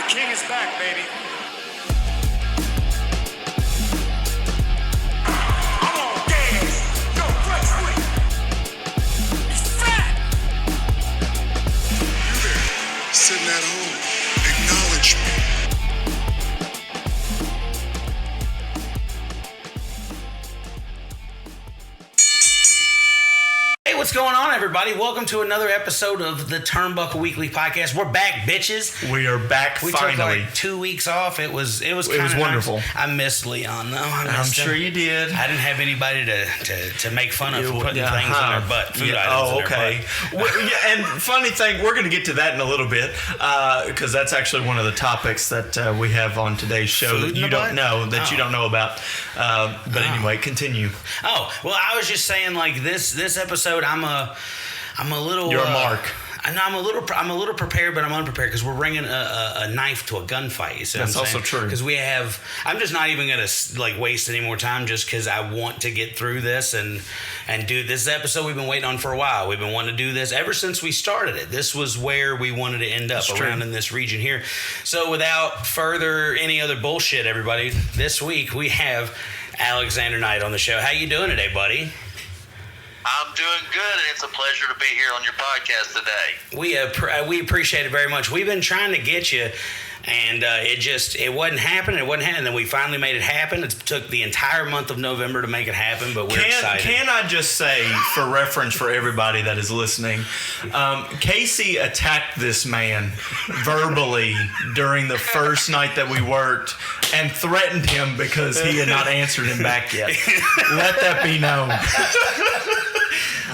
King is back, baby. I'm on gas. Yo, Fresh Wheat. He's fat. You there, sitting at home, acknowledge me. What's going on, everybody? Welcome to another episode of the Turnbuckle Weekly Podcast. We're back, bitches. We are back We finally. took like 2 weeks off. It was wonderful. Nice. I missed Leon, though. I'm sure you did. I didn't have anybody to make fun of for putting things in their butt. Food items oh, in their okay. butt. And funny thing, we're going to get to that in a little bit because that's actually one of the topics that we have on today's show Food that in you the don't butt? know, you don't know about. But anyway, continue. Oh, well, I was just saying, like, this episode, I'm a little. You're a mark. I'm a little prepared, but I'm unprepared because we're bringing a knife to a gunfight. You see That's what I'm also saying? true. Because I'm just not even gonna like waste any more time just because I want to get through this and do this episode we've been waiting on for a while. We've been wanting to do this ever since we started it. This was where we wanted to end up, That's around true. in this region here. So without further any other bullshit, everybody, this week we have Alexander Knight on the show. How you doing today, buddy? I'm doing good, and it's a pleasure to be here on your podcast today. We appreciate it very much. We've been trying to get you, and it wasn't happening. And then we finally made it happen. It took the entire month of November to make it happen, but we're excited. Can I just say, for reference for everybody that is listening, Casey attacked this man verbally during the first night that we worked and threatened him because he had not answered him back yet. Let that be known.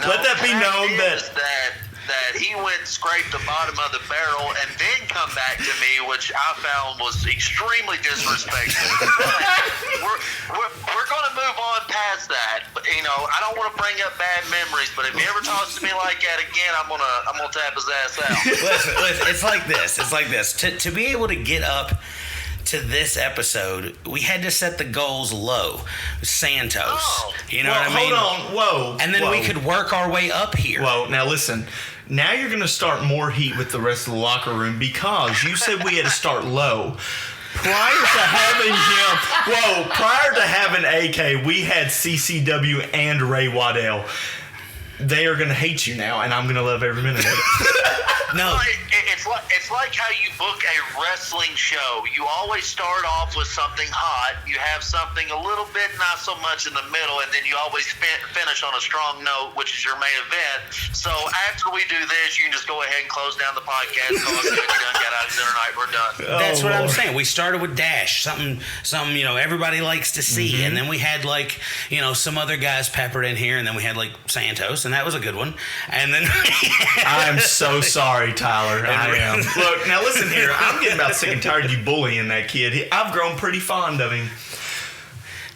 Let that be known that he went and scraped the bottom of the barrel and then come back to me, which I found was extremely disrespectful. we're going to move on past that. But, I don't want to bring up bad memories, but if he ever talks to me like that again, I'm gonna tap his ass out. Listen, it's like this. To be able to get up to this episode, we had to set the goals low. Santos. Oh. You know what I mean? Hold on. Whoa. And then we could work our way up here. Whoa. Now listen. Now you're going to start more heat with the rest of the locker room because you said we had to start low. Prior to having AK, we had CCW and Ray Waddell. They are going to hate you now, and I'm going to love every minute of it. No. It's like how you book a wrestling show. You always start off with something hot. You have something a little bit not so much in the middle, and then you always finish on a strong note, which is your main event. So after we do this, you can just go ahead and close down the podcast. Call us good. You done got out of dinner night. We're done. That's what I'm saying. We started with Dash, something everybody likes to see, and then we had some other guys peppered in here, and then we had Santos, and that was a good one. And then I'm so sorry, Tyler. I am. Look, now listen here. I'm getting about sick and tired of you bullying that kid. I've grown pretty fond of him.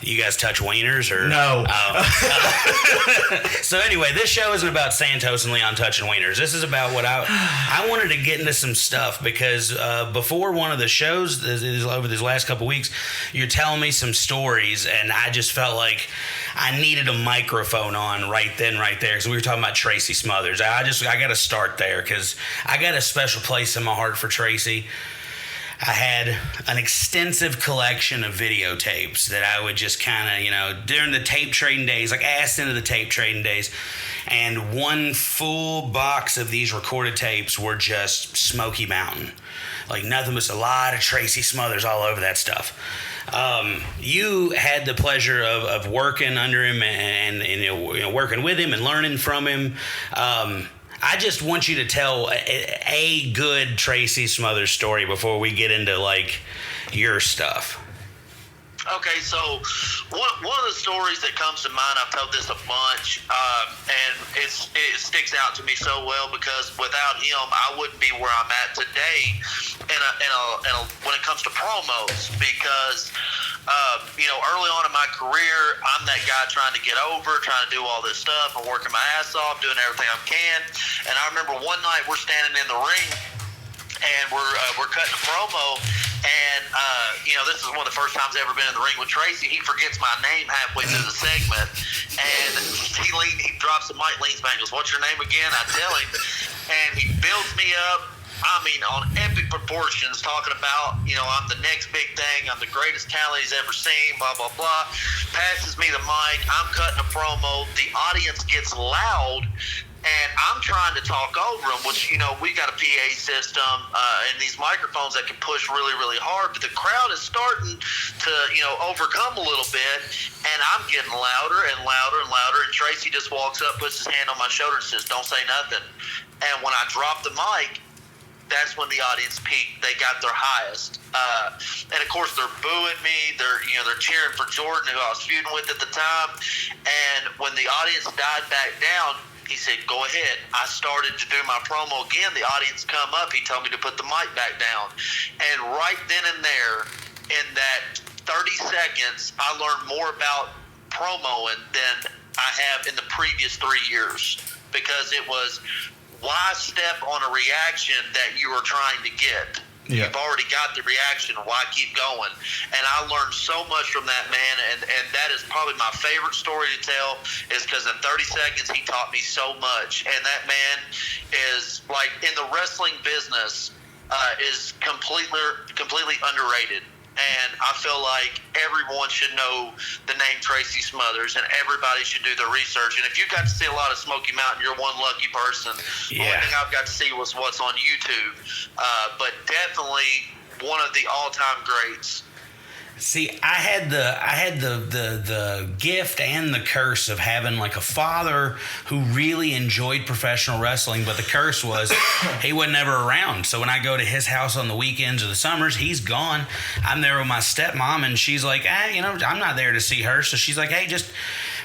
You guys touch wieners or no? So anyway, this show isn't about Santos and Leon touching wieners. This is about what I wanted to get into some stuff because before one of the shows over these last couple weeks, you're telling me some stories, and I just felt like I needed a microphone on right then, right there, because we were talking about Tracy Smothers. I got to start there because I got a special place in my heart for Tracy. I had an extensive collection of videotapes that I would just kind of, during the tape trading days, asked into the tape trading days. And one full box of these recorded tapes were just Smoky Mountain. Nothing but a lot of Tracy Smothers all over that stuff. You had the pleasure of working under him and working with him and learning from him. I just want you to tell a good Tracy Smothers story before we get into your stuff. Okay, so one of the stories that comes to mind, I've told this a bunch, and it sticks out to me so well because without him, I wouldn't be where I'm at today. When it comes to promos, because early on in my career, I'm that guy trying to get over, trying to do all this stuff, and working my ass off, doing everything I can. And I remember one night we're standing in the ring, and we're cutting a promo. And, this is one of the first times I've ever been in the ring with Tracy. He forgets my name halfway through the segment. And he drops the mic, leans back, and goes, "What's your name again?" I tell him. And he builds me up. on epic proportions, talking about, I'm the next big thing, I'm the greatest talent he's ever seen, blah, blah, blah. Passes me the mic, I'm cutting a promo, the audience gets loud, and I'm trying to talk over them, which, we got a PA system and these microphones that can push really, really hard, but the crowd is starting to, overcome a little bit, and I'm getting louder and louder and louder, and Tracy just walks up, puts his hand on my shoulder and says, "Don't say nothing." And when I drop the mic, that's when the audience peaked. They got their highest. And of course they're booing me. They're cheering for Jordan, who I was feuding with at the time. And when the audience died back down, he said, "Go ahead." I started to do my promo again. The audience come up. He told me to put the mic back down. And right then and there, in that 30 seconds, I learned more about promoing than I have in the previous 3 years, because it was, why step on a reaction that you were trying to get? Yeah. You've already got the reaction. Why keep going? And I learned so much from that man, and that is probably my favorite story to tell, is because in 30 seconds he taught me so much. And that man is, like, in the wrestling business, is completely underrated. And I feel like everyone should know the name Tracy Smothers, and everybody should do their research. And if you got to see a lot of Smoky Mountain, you're one lucky person. The only thing I've got to see was what's on YouTube. But definitely one of the all-time greats. See, I had the gift and the curse of having like a father who really enjoyed professional wrestling, but the curse was he was never around. So when I go to his house on the weekends or the summers, he's gone. I'm there with my stepmom, and she's like, I'm not there to see her. So she's like, hey, just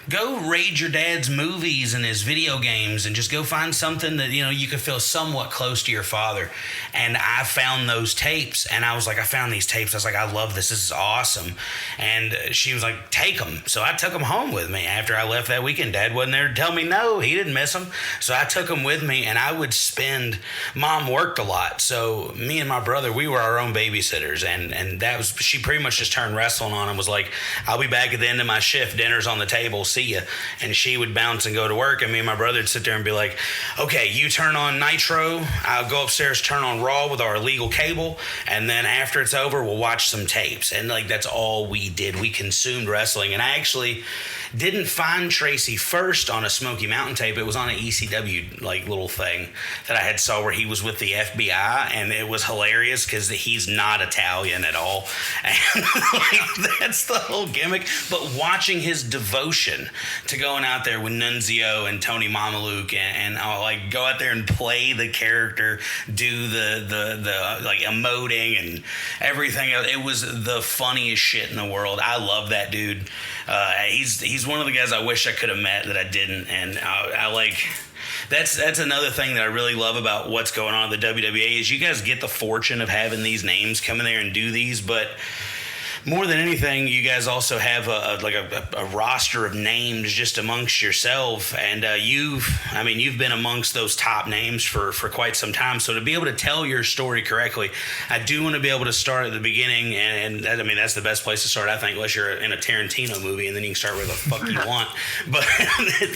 go raid your dad's movies and his video games, and just go find something that, you could feel somewhat close to your father. And I found those tapes, and I was like, I found these tapes. I was like, I love this. This is awesome. And she was like, take them. So I took them home with me after I left that weekend. Dad wasn't there to tell me no, he didn't miss them. So I took them with me, and I would Mom worked a lot. So me and my brother, we were our own babysitters. And that was, she pretty much just turned wrestling on and was like, I'll be back at the end of my shift. Dinner's on the table. See ya. And she would bounce and go to work, and me and my brother would sit there and be like, okay, you turn on Nitro, I'll go upstairs, turn on Raw with our illegal cable, and then after it's over, we'll watch some tapes. And like, that's all we did. We consumed wrestling. And I actually didn't find Tracy first on a Smoky Mountain tape. It was on an ECW like little thing that I had saw where he was with the FBI, and it was hilarious because he's not Italian at all, and like, that's the whole gimmick. But watching his devotion to going out there with Nunzio and Tony Mamaluke and like go out there and play the character, do the like emoting and everything else, it was the funniest shit in the world. I love that dude. He's one of the guys I wish I could have met that I didn't, and I like. That's another thing that I really love about what's going on in the WWA is you guys get the fortune of having these names come in there and do these, but more than anything, you guys also have a roster of names just amongst yourself, and you've been amongst those top names for quite some time. So to be able to tell your story correctly, I do want to be able to start at the beginning, and that's the best place to start, I think, unless you're in a Tarantino movie, and then you can start where the fuck you want. But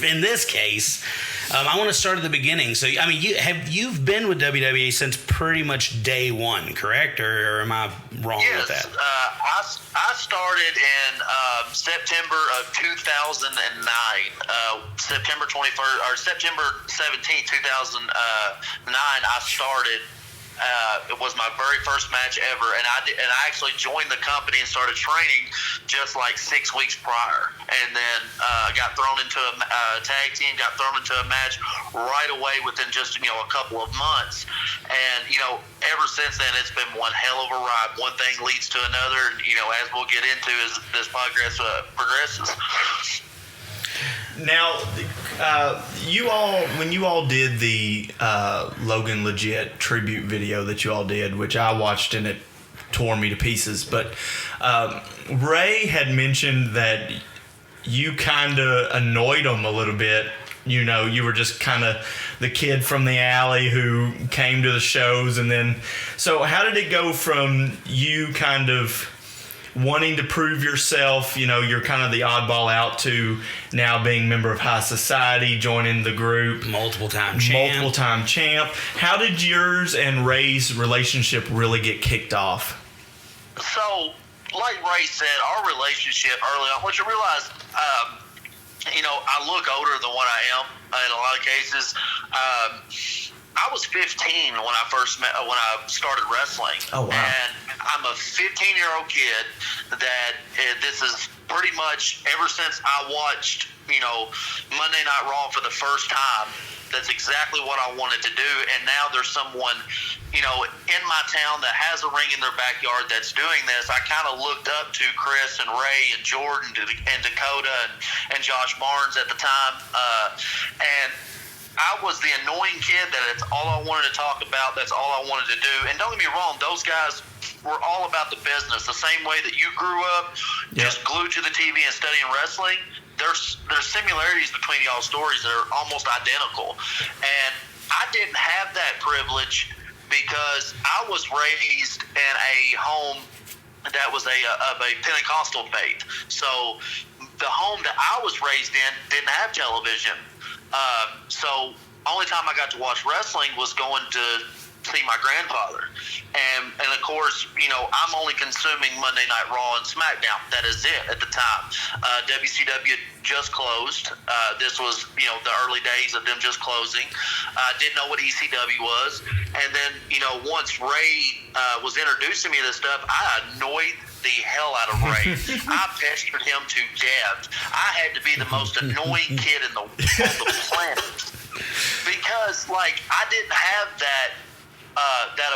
in this case, I want to start at the beginning. So you've been with WWE since pretty much day one, correct? Or am I wrong with that? I started in September of 2009, September 21st or September 17th, 2009. I started. It was my very first match ever, and I actually joined the company and started training just like 6 weeks prior, and then got thrown into a tag team, got thrown into a match right away within just a couple of months, and ever since then it's been one hell of a ride. One thing leads to another, and as we'll get into as this podcast progresses. Now, when you all did the Logan Legit tribute video that you all did, which I watched and it tore me to pieces, but Ray had mentioned that you kind of annoyed him a little bit. You were just kind of the kid from the alley who came to the shows, and then, so how did it go from you kind of wanting to prove yourself. You're kind of the oddball out to now being member of high society, joining the group. Multiple time champ. How did yours and Ray's relationship really get kicked off? So, like Ray said, our relationship early on, once you realize, I look older than what I am in a lot of cases. I was 15 when I started wrestling. Oh, wow. And I'm a 15-year-old kid that this is pretty much ever since I watched, Monday Night Raw for the first time. That's exactly what I wanted to do. And now there's someone, in my town that has a ring in their backyard that's doing this. I kind of looked up to Chris and Ray and Jordan and Dakota and Josh Barnes at the time. And I was the annoying kid that it's all I wanted to talk about. That's all I wanted to do. And don't get me wrong, those guys were all about the business. The same way that you grew up, just glued to the TV and studying wrestling. There's similarities between y'all's stories that are almost identical. And I didn't have that privilege because I was raised in a home that was of a Pentecostal faith. So the home that I was raised in didn't have television. So only time I got to watch wrestling was going to see my grandfather. And of course, I'm only consuming Monday Night Raw and SmackDown. That is it at the time. WCW just closed. This was, the early days of them just closing. Didn't know what ECW was. And then, once Ray was introducing me to this stuff, I annoyed the hell out of Ray. I pestered him to death. I had to be the most annoying kid on the planet. Because, I didn't have that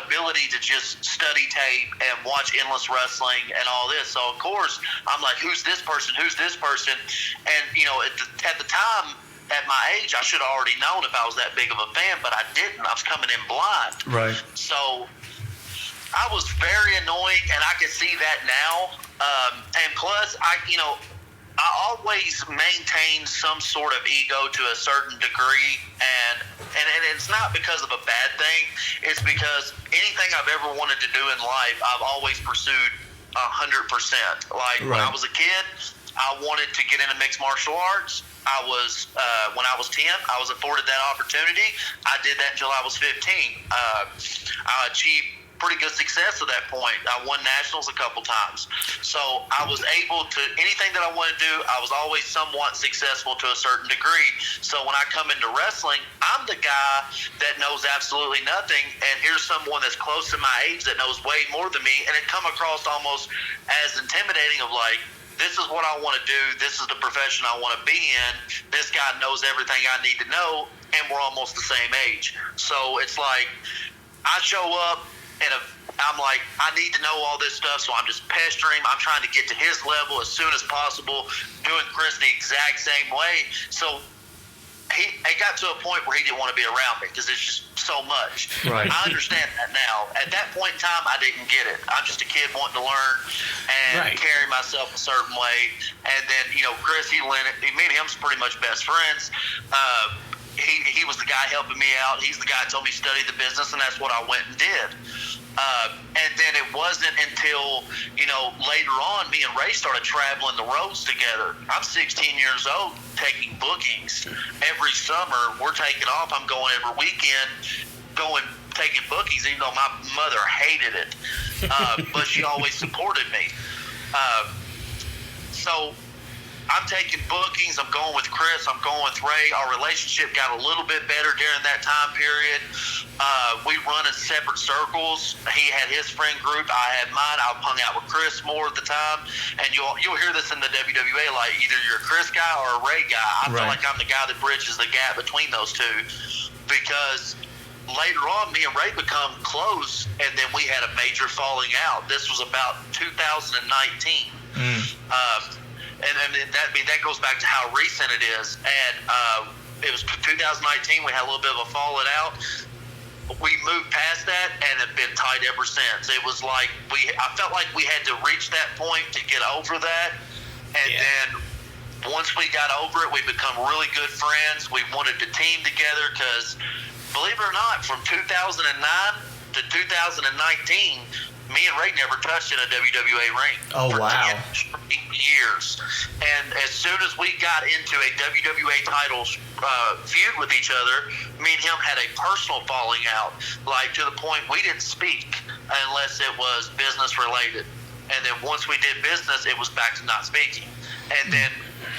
ability to just study tape and watch endless wrestling and all this. So, of course, I'm like, who's this person? Who's this person? And, at the time, at my age, I should have already known if I was that big of a fan, but I didn't. I was coming in blind. Right. So I was very annoying, and I can see that now. And plus, I always maintained some sort of ego to a certain degree, and it's not because of a bad thing. It's because anything I've ever wanted to do in life, I've always pursued 100%. When I was a kid, I wanted to get into mixed martial arts. When I was 10, I was afforded that opportunity. I did that until I was 15. I achieved pretty good success at that point. I won nationals a couple times. So I was able to, anything that I wanted to do, I was always somewhat successful to a certain degree. So when I come into wrestling, I'm the guy that knows absolutely nothing, and here's someone that's close to my age that knows way more than me, and it come across almost as intimidating of this is what I want to do, this is the profession I want to be in, this guy knows everything I need to know, and we're almost the same age. So it's I show up, and I'm like, I need to know all this stuff, so I'm just pestering him. I'm trying to get to his level as soon as possible, doing Chris the exact same way. So it got to a point where he didn't want to be around me because it's just so much. Right. I understand that now. At that point in time, I didn't get it. I'm just a kid wanting to learn and carry myself a certain way. And then, Chris, me and him's pretty much best friends. He was the guy helping me out. He's the guy that told me to study the business, and that's what I went and did. And then it wasn't until, later on, me and Ray started traveling the roads together. I'm 16 years old, taking bookings. Every summer, we're taking off. I'm going every weekend, taking bookings, even though my mother hated it. But she always supported me. So I'm taking bookings. I'm going with Chris. I'm going with Ray. Our relationship got a little bit better during that time period. We run in separate circles. He had his friend group. I had mine. I hung out with Chris more at the time. And you'll hear this in the WWA, either you're a Chris guy or a Ray guy. I feel like I'm the guy that bridges the gap between those two, because later on, me and Ray become close, and then we had a major falling out. This was about 2019. And that goes back to how recent it is. And it was 2019. We had a little bit of a falling out. We moved past that and have been tight ever since. It was I felt like we had to reach that point to get over that. And then once we got over it, we become really good friends. We wanted to team together because, believe it or not, from 2009 to 2019, me and Ray never touched in a WWA ring. Oh, for wow. 10 years. And as soon as we got into a WWA title feud with each other, me and him had a personal falling out, like to the point we didn't speak unless it was business related. And then once we did business, it was back to not speaking. And then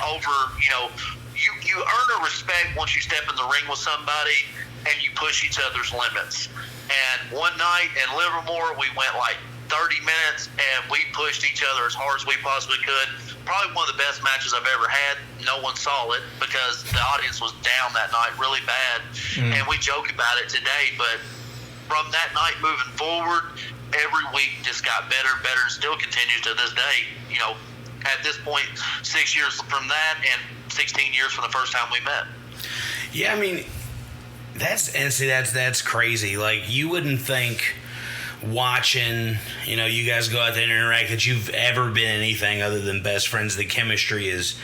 over, you earn a respect once you step in the ring with somebody and you push each other's limits. And one night in Livermore, we went like 30 minutes and we pushed each other as hard as we possibly could. Probably one of the best matches I've ever had. No one saw it because the audience was down that night really bad. And we joke about it today, but from that night moving forward, every week just got better and better and still continues to this day. At this point, 6 years from that and 16 years from the first time we met. Yeah, I mean, that's crazy. Like, you wouldn't think watching, you guys go out there and interact that you've ever been anything other than best friends. The chemistry is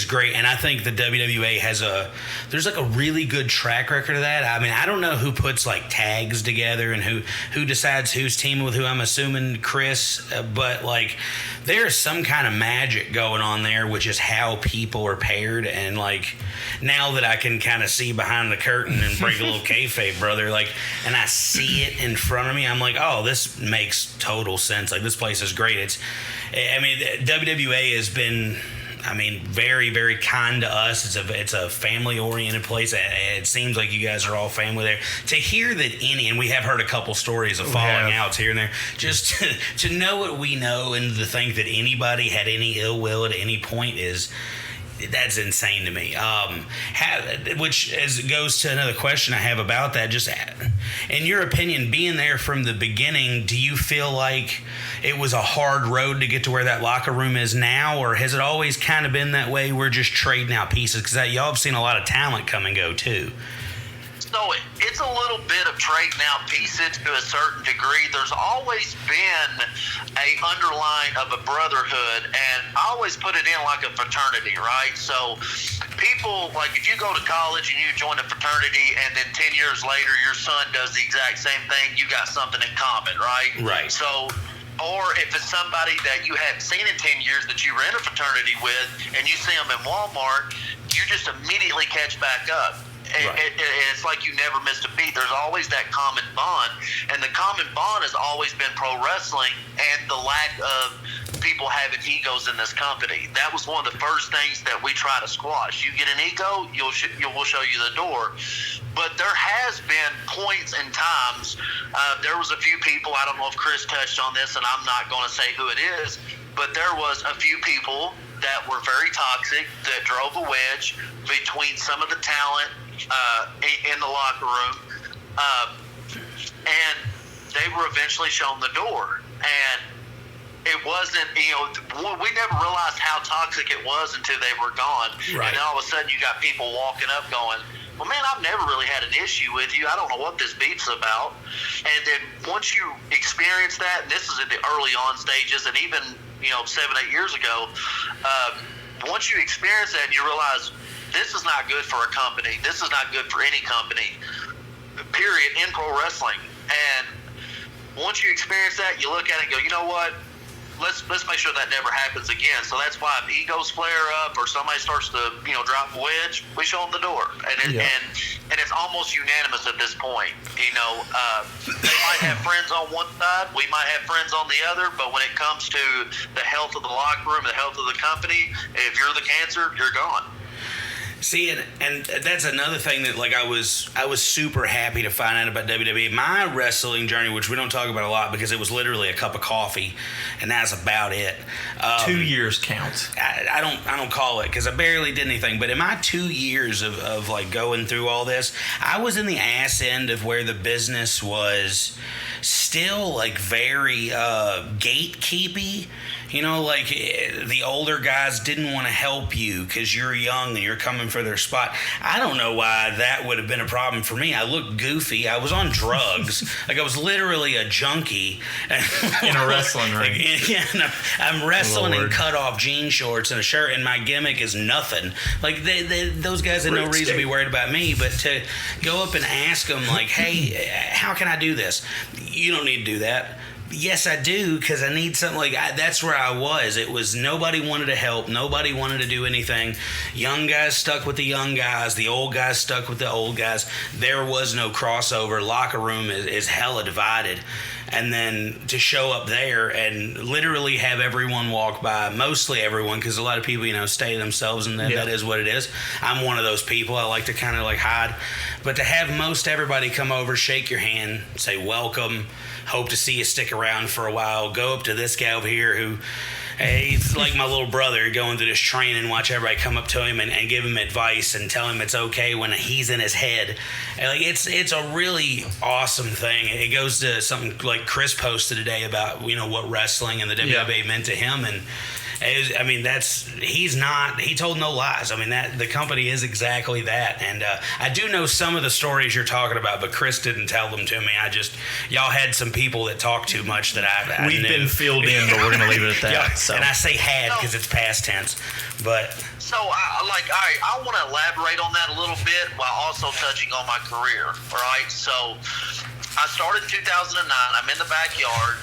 great, and I think the WWA there's like a really good track record of that. I mean, I don't know who puts like tags together and who decides who's teaming with who. I'm assuming Chris, but like there's some kind of magic going on there, which is how people are paired. And like now that I can kind of see behind the curtain and break a little kayfabe, brother, like, and I see it in front of me, I'm like, oh, this makes total sense. Like, this place is great. WWA has been, very, very kind to us. It's a family-oriented place. It seems like you guys are all family there. To hear that and we have heard a couple stories of falling outs here and there, just to know what we know and to think that anybody had any ill will at any point that's insane to me. Which goes to another question I have about that. Just in your opinion, being there from the beginning, do you feel like it was a hard road to get to where that locker room is now, or has it always kind of been that way? We're just trading out pieces because y'all have seen a lot of talent come and go too. So it's a little bit of trading out pieces to a certain degree. There's always been a underline of a brotherhood, and I always put it in like a fraternity, right? So people, like if you go to college and you join a fraternity and then 10 years later your son does the exact same thing, you got something in common, right? Right. So, or if it's somebody that you hadn't seen in 10 years that you were in a fraternity with and you see them in Walmart, you just immediately catch back up. Right. It's like you never missed a beat. There's always that common bond, and the common bond has always been pro wrestling and the lack of people having egos in this company. That was one of the first things that we try to squash. You get an ego, we'll show you the door. But there has been points and times. There was a few people. I don't know if Chris touched on this, and I'm not going to say who it is, but there was a few people that were very toxic that drove a wedge between some of the talent in the locker room, and they were eventually shown the door. And it wasn't, we never realized how toxic it was until they were gone. Right. And then all of a sudden you got people walking up going, well, man, I've never really had an issue with you. I don't know what this beef's about. And then once you experience that, and this is in the early on stages, and even 7-8 years ago, once you experience that and you realize this is not good for a company, this is not good for any company, period, in pro wrestling. And once you experience that, you look at it and go, you know what, let's make sure that never happens again. So that's why if egos flare up or somebody starts to drop a wedge, we show them the door. And it's almost unanimous at this point. They might have friends on one side, we might have friends on the other, but when it comes to the health of the locker room, the health of the company, if you're the cancer, you're gone. See, and that's another thing that, like, I was super happy to find out about WWE. My wrestling journey, which we don't talk about a lot because it was literally a cup of coffee, and that's about it. 2 years counts. I don't call it because I barely did anything. But in my 2 years of like going through all this, I was in the ass end of where the business was still like very gatekeepy. Like the older guys didn't want to help you because you're young and you're coming for their spot. I don't know why that would have been a problem for me. I looked goofy. I was on drugs. Like I was literally a junkie. In a wrestling ring. Yeah, I'm wrestling Lord. in cut-off jean shorts and a shirt, and my gimmick is nothing. Like those guys had no reason to be worried about me, but to go up and ask them like, hey, how can I do this? You don't need to do that. Yes, I do, because I need something that's where I was. It was nobody wanted to help. Nobody wanted to do anything. Young guys stuck with the young guys. The old guys stuck with the old guys. There was no crossover. Locker room is hella divided. And then to show up there and literally have everyone walk by, mostly everyone, because a lot of people, stay to themselves, and that is what it is. I'm one of those people. I like to kind of hide. But to have most everybody come over, shake your hand, say welcome, hope to see you stick around for a while, go up to this guy over here who, he's like my little brother, going through this training, watch everybody come up to him and give him advice and tell him it's okay when he's in his head. And it's a really awesome thing. It goes to something like Chris posted today about, what wrestling and the WWE meant to him. And he told no lies. The company is exactly that. And I do know some of the stories you're talking about, but Chris didn't tell them to me. Y'all had some people that talk too much that I We've knew. been filled in, but we're going to leave it at that. Yeah, So. and I say had because it's past tense. But So, I want to elaborate on that a little bit while also touching on my career, all right? So, I started in 2009. I'm in the backyard.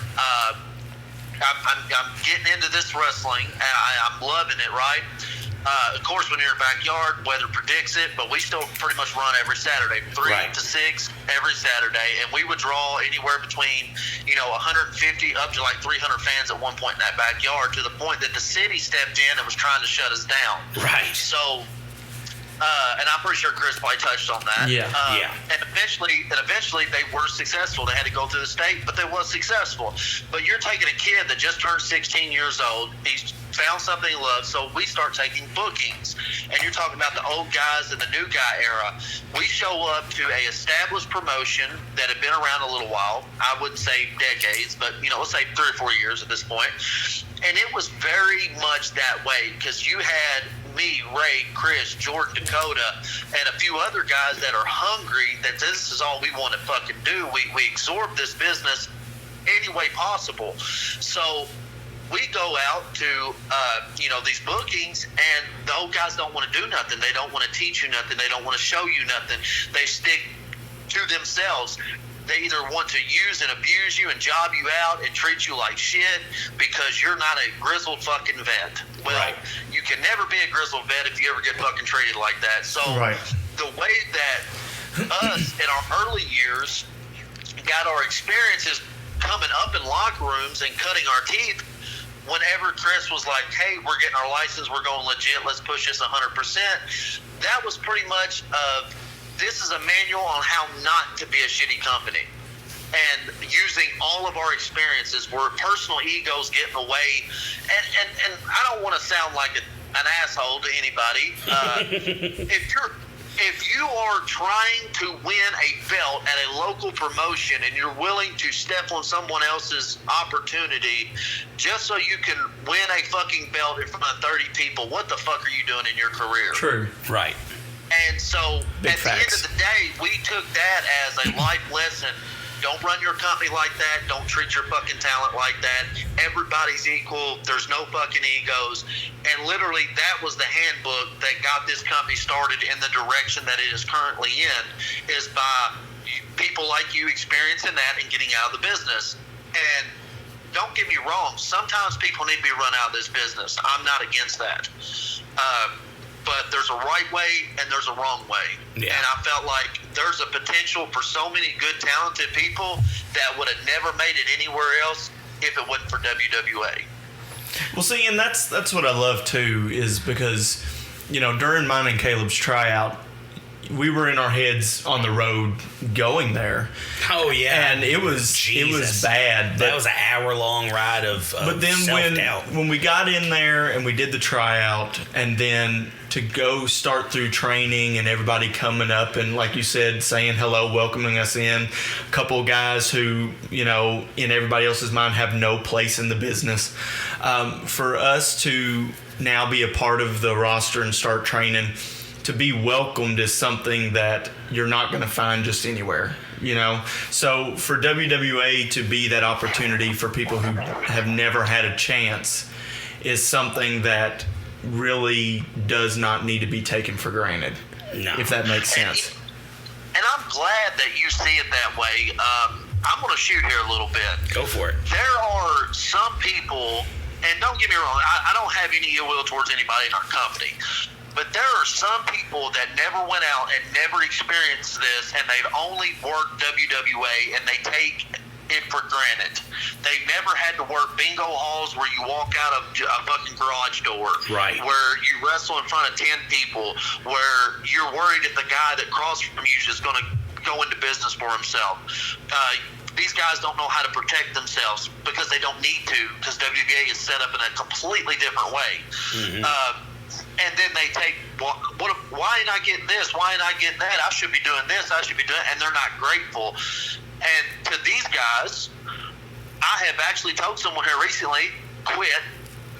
I'm getting into this wrestling. I'm loving it, right? Of course, when you're in the backyard, weather predicts it, but we still pretty much run every Saturday, 3 to 6 every Saturday, and we would draw anywhere between 150 up to 300 fans at one point in that backyard, to the point that the city stepped in and was trying to shut us down. Right. So, and I'm pretty sure Chris probably touched on that. Yeah. And eventually they were successful. They had to go through the state, but they was successful. But you're taking a kid that just turned 16 years old. He's found something he loves, so we start taking bookings. And you're talking about the old guys and the new guy era. We show up to a established promotion that had been around a little while. I wouldn't say decades, but let's say 3 or 4 years at this point. And it was very much that way, because you had me, Ray, Chris, Jordan, Dakota, and a few other guys that are hungry that this is all we want to fucking do. We absorb this business any way possible. So we go out to, these bookings, and the old guys don't want to do nothing. They don't want to teach you nothing. They don't want to show you nothing. They stick to themselves. They either want to use and abuse you and job you out and treat you like shit because you're not a grizzled fucking vet. Well, Right. You can never be a grizzled vet if you ever get fucking treated like that. So the way that us in our early years got our experiences coming up in locker rooms and cutting our teeth, whenever Chris was like, hey, we're getting our license, we're going legit, let's push this 100%, that was pretty much this is a manual on how not to be a shitty company. And using all of our experiences where personal egos get in the way. And I don't want to sound like an asshole to anybody. If you are trying to win a belt at a local promotion and you're willing to step on someone else's opportunity just so you can win a fucking belt in front of 30 people, what the fuck are you doing in your career? True. right. And so Big at the end facts. of the day, we took that as a life lesson. Don't run your company like that. Don't treat your fucking talent like that. Everybody's equal. There's no fucking egos. And literally, that was the handbook that got this company started in the direction that it is currently in, is by people like you experiencing that and getting out of the business. And don't get me wrong, sometimes people need to be run out of this business. I'm not against that. But there's a right way and there's a wrong way. Yeah. And I felt like there's a potential for so many good, talented people that would have never made it anywhere else if it wasn't for WWE. Well, see, and that's what I love too, is because, during mine and Caleb's tryout, we were in our heads on the road going there. Oh yeah, And it was Jesus. bad. That was an hour-long ride of But then self-doubt. when we got in there and we did the tryout, and then to go start through training and everybody coming up and, like you said, saying hello, welcoming us in, a couple of guys who, in everybody else's mind have no place in the business. For us to now be a part of the roster and start training, to be welcomed is something that you're not going to find just anywhere, So for WWA to be that opportunity for people who have never had a chance is something that really does not need to be taken for granted, No. if that makes sense. And I'm glad that you see it that way. I'm going to shoot here a little bit. Go for it. There are some people, and don't get me wrong, I don't have any ill will towards anybody in our company, but there are some people that never went out and never experienced this, and they've only worked WWA, and they take it for granted. They've never had to work bingo halls where you walk out of a fucking garage door, right? Where you wrestle in front of 10 people, where you're worried if the guy that crossed from you is going to go into business for himself. These guys don't know how to protect themselves because they don't need to, because WBA is set up in a completely different way. And then they take, why ain't I getting this? Why ain't I getting that? I should be doing this. I should be doing, and they're not grateful. And to these guys, I have actually told someone here recently, quit,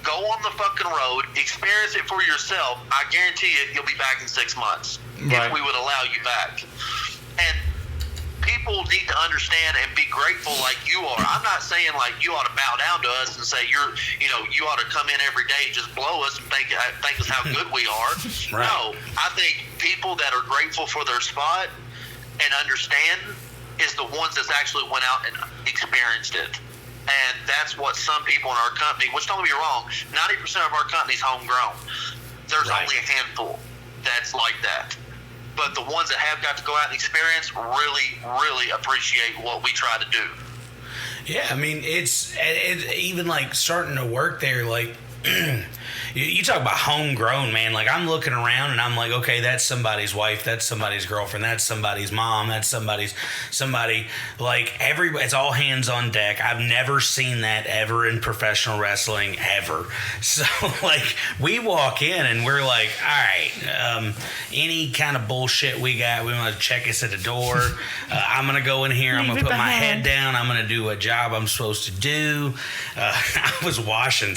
go on the fucking road, experience it for yourself. I guarantee you, you'll be back in 6 months if we would allow you back. And people need to understand and be grateful like you are. I'm not saying like you ought to bow down to us and say you ought to come in every day and just blow us and think us how good we are. Right. No, I think people that are grateful for their spot and understand is the ones that's actually went out and experienced it. And that's what some people in our company, which don't get me wrong, 90% of our company's homegrown. There's only a handful that's like that. But the ones that have got to go out and experience really, really appreciate what we try to do. Yeah, I mean, it's even like starting to work there, like, you talk about homegrown, man. Like, I'm looking around and I'm like, okay, that's somebody's wife, that's somebody's girlfriend, that's somebody's mom, that's somebody. Like, it's all hands on deck. I've never seen that ever in professional wrestling, ever. So, like, we walk in and we're like, all right, any kind of bullshit we got, we want to check us at the door. I'm going to go in here, I'm going to put my head down, I'm going to do a job I'm supposed to do. I was washing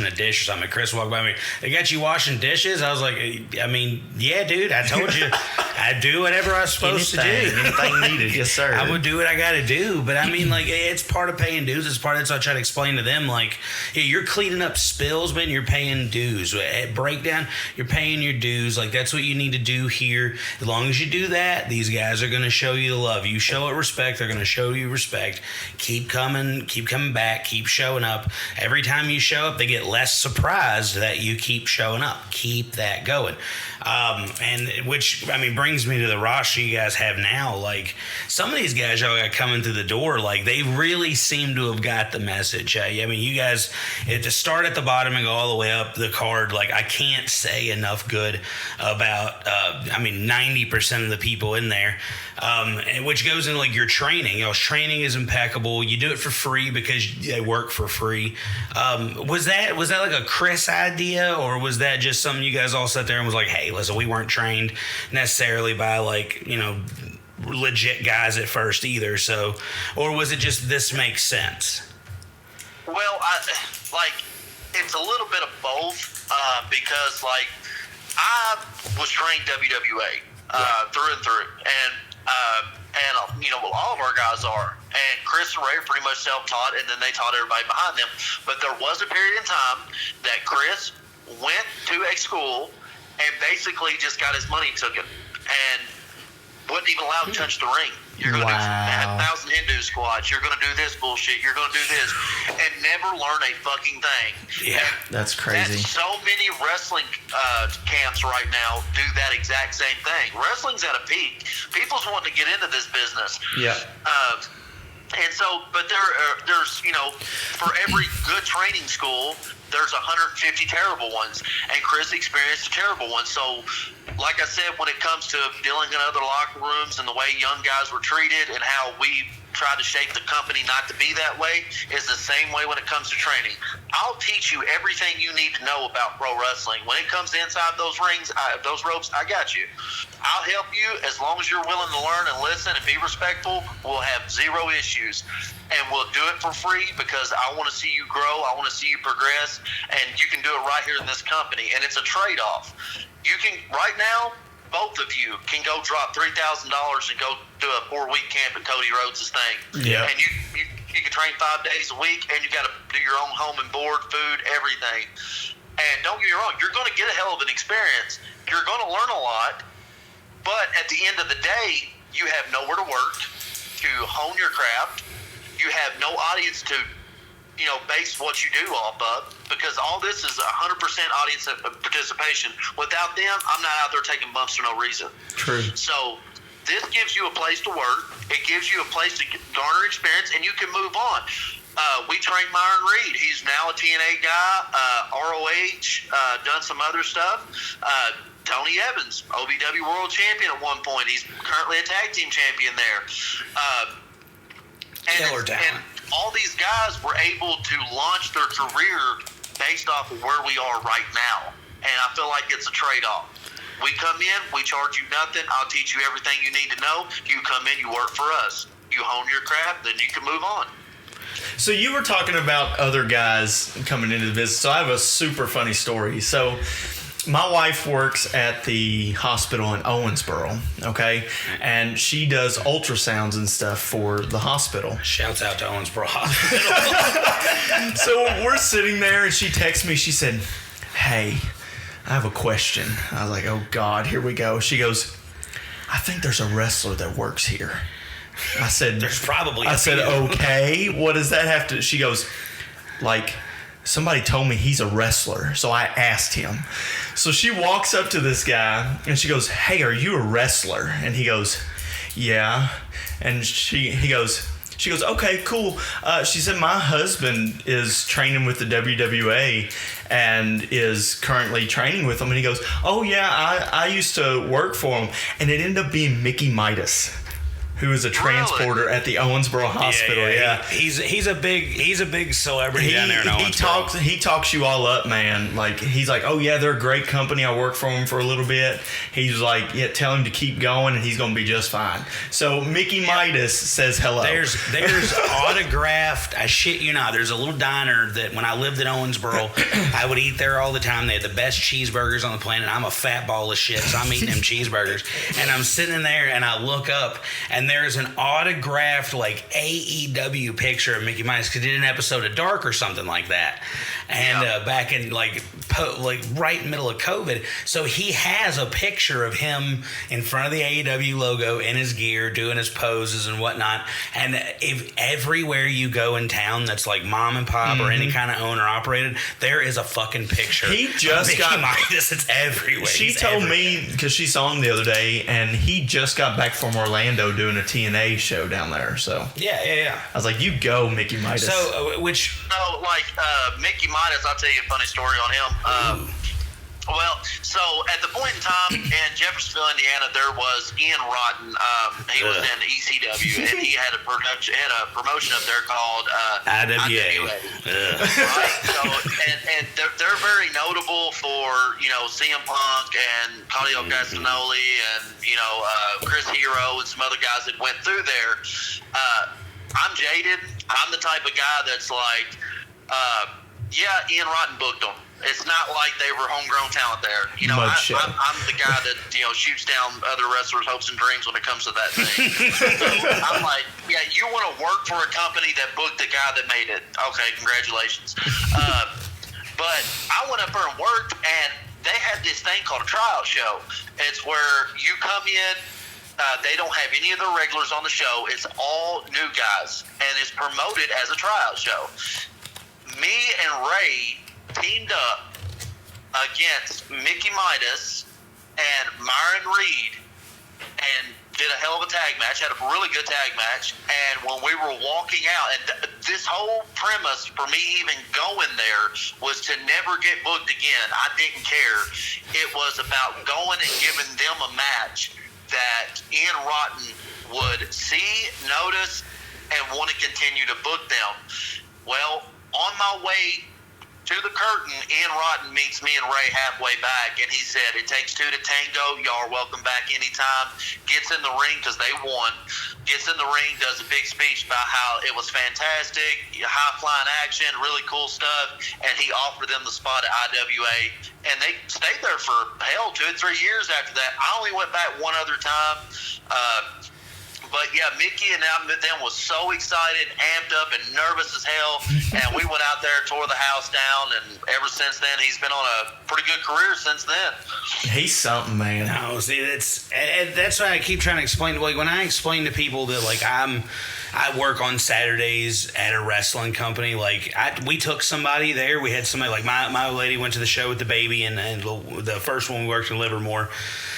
a dish or something. Chris walked by me. They got you washing dishes? I was like, I mean, yeah, dude. I told you I'd do whatever I was supposed to do. Anything needed, yes, sir. I would do what I got to do. But I mean, like, it's part of paying dues. It's part of it. So I try to explain to them, like, yeah, you're cleaning up spills, man. You're paying dues. At breakdown, you're paying your dues. Like, that's what you need to do here. As long as you do that, these guys are going to show you the love. You show it respect, they're going to show you respect. Keep coming back, keep showing up. Every time you show up, they get less surprised that you keep showing up. Keep that going. And which, I mean, brings me to the roster you guys have now. Like, some of these guys y'all got coming through the door, like, they really seem to have got the message. I mean, you guys, to start at the bottom and go all the way up the card, like, I can't say enough good about, 90% of the people in there, which goes into, like, your training. Training is impeccable. You do it for free because they work for free. Was that like a Chris idea, or was that just something you guys all sat there and was like, hey, listen, we weren't trained necessarily by, like, legit guys at first either, so, or was it just this makes sense? Well, it's a little bit of both, because, like, I was trained WWA through and through, and all of our guys are. And Chris and Ray are pretty much self-taught, and then they taught everybody behind them. But there was a period in time that Chris went to a school and basically just got his money taken and wouldn't even allow him to touch the ring. You're going to do 1,000 Hindu squats. You're going to do this bullshit. You're going to do this. And never learn a fucking thing. Yeah, and that's crazy. So many wrestling camps right now do that exact same thing. Wrestling's at a peak. People's wanting to get into this business. Yeah. And so, but there's, for every good training school, there's 150 terrible ones, and Chris experienced a terrible one. So, like I said, when it comes to dealing in other locker rooms and the way young guys were treated and how we try to shape the company not to be that way, is the same way when it comes to training. I'll teach you everything you need to know about pro wrestling. When it comes to inside those rings, those ropes, I got you. I'll help you as long as you're willing to learn and listen and be respectful. We'll have zero issues. And we'll do it for free because I want to see you grow. I want to see you progress. And you can do it right here in this company. And it's a trade-off. You can, right now, both of you can go drop $3,000 and go do a 4-week camp at Cody Rhodes' thing. Yeah. And you can train 5 days a week, and you got to do your own home and board, food, everything. And don't get me wrong, you're going to get a hell of an experience. You're going to learn a lot. But at the end of the day, you have nowhere to work. to hone your craft. You have no audience to, base what you do off of, because all this is 100% audience participation. Without them, I'm not out there taking bumps for no reason. True. So this gives you a place to work. It gives you a place to garner experience, and you can move on. We trained Myron Reed. He's now a TNA guy, ROH, done some other stuff. Tony Evans, OVW World Champion at one point. He's currently a tag team champion there. And all these guys were able to launch their career based off of where we are right now. And I feel like it's a trade-off. We come in, we charge you nothing. I'll teach you everything you need to know. You come in, you work for us. You hone your craft, then you can move on. So you were talking about other guys coming into the business. So I have a super funny story. So my wife works at the hospital in Owensboro, okay? And she does ultrasounds and stuff for the hospital. Shouts out to Owensboro Hospital. So we're sitting there and she texts me. She said, "Hey, I have a question." I was like, "Oh, God, here we go." She goes, "I think there's a wrestler that works here." I said, There's probably I said, "Okay, what does that have to..." She goes, "Like, somebody told me he's a wrestler, so I asked him." So she walks up to this guy and she goes, "Hey, are you a wrestler?" And he goes, "Yeah." And she goes, "Okay, cool." She said, "My husband is training with the WWA and is currently training with them." And he goes, "Oh yeah, I used to work for him." And it ended up being Mickey Midas, who is a transporter at the Owensboro Hospital. Yeah. He's a big celebrity down there in Owensboro. He talks you all up, man. Like, he's like, "Oh yeah, they're a great company. I worked for them for a little bit." He's like, "Yeah, tell him to keep going and he's gonna be just fine." So Mickey Midas says hello. There's autographed, I shit you not, there's a little diner that when I lived in Owensboro, I would eat there all the time. They had the best cheeseburgers on the planet. I'm a fat ball of shit, so I'm eating them cheeseburgers. And I'm sitting in there and I look up and there's an autographed like AEW picture of Mickey Midas, because he did an episode of Dark or something like that. And back in like right in the middle of COVID. So he has a picture of him in front of the AEW logo in his gear doing his poses and whatnot. And if everywhere you go in town that's like mom and pop or any kind of owner operated, there is a fucking picture. He just of Mickey Midas. It's everywhere. She told me, because she saw him the other day, and he just got back from Orlando doing a TNA show down there. So yeah. I was like, "You go, Mickey Midas." So Mickey Midas, I'll tell you a funny story on him. Well, so at the point in time in Jeffersonville, Indiana, there was Ian Rotten. He was in ECW, and he had a promotion up there called IWA. Right? So, and they're very notable for CM Punk and Claudio Castagnoli and Chris Hero and some other guys that went through there. I'm jaded. I'm the type of guy that's like, Ian Rotten booked them. It's not like they were homegrown talent there. I'm the guy that shoots down other wrestlers' hopes and dreams when it comes to that thing. So I'm like, yeah, you want to work for a company that booked the guy that made it? Okay, congratulations. But I went up there and worked, and they had this thing called a tryout show. It's where you come in. They don't have any of the regulars on the show. It's all new guys, and it's promoted as a tryout show. Me and Ray teamed up against Mickey Midas and Myron Reed and did a hell of a tag match, had a really good tag match. And when we were walking out, and this whole premise for me even going there was to never get booked again. I didn't care. It was about going and giving them a match that Ian Rotten would see, notice, and want to continue to book them. Well, on my way to the curtain, Ian Rotten meets me and Ray halfway back, and he said, "It takes two to tango. Y'all are welcome back anytime." Gets in the ring because they won. Gets in the ring, does a big speech about how it was fantastic, high-flying action, really cool stuff, and he offered them the spot at IWA, and they stayed there for 2 or 3 years after that. I only went back one other time. But yeah, Mickey and them was so excited, amped up, and nervous as hell. And we went out there, tore the house down, and ever since then, he's been on a pretty good career since then. He's something, man. No, see, that's why I keep trying to explain. Like when I explain to people that like I work on Saturdays at a wrestling company. Like we took somebody there. We had somebody like my old lady went to the show with the baby, and the first one we worked in Livermore.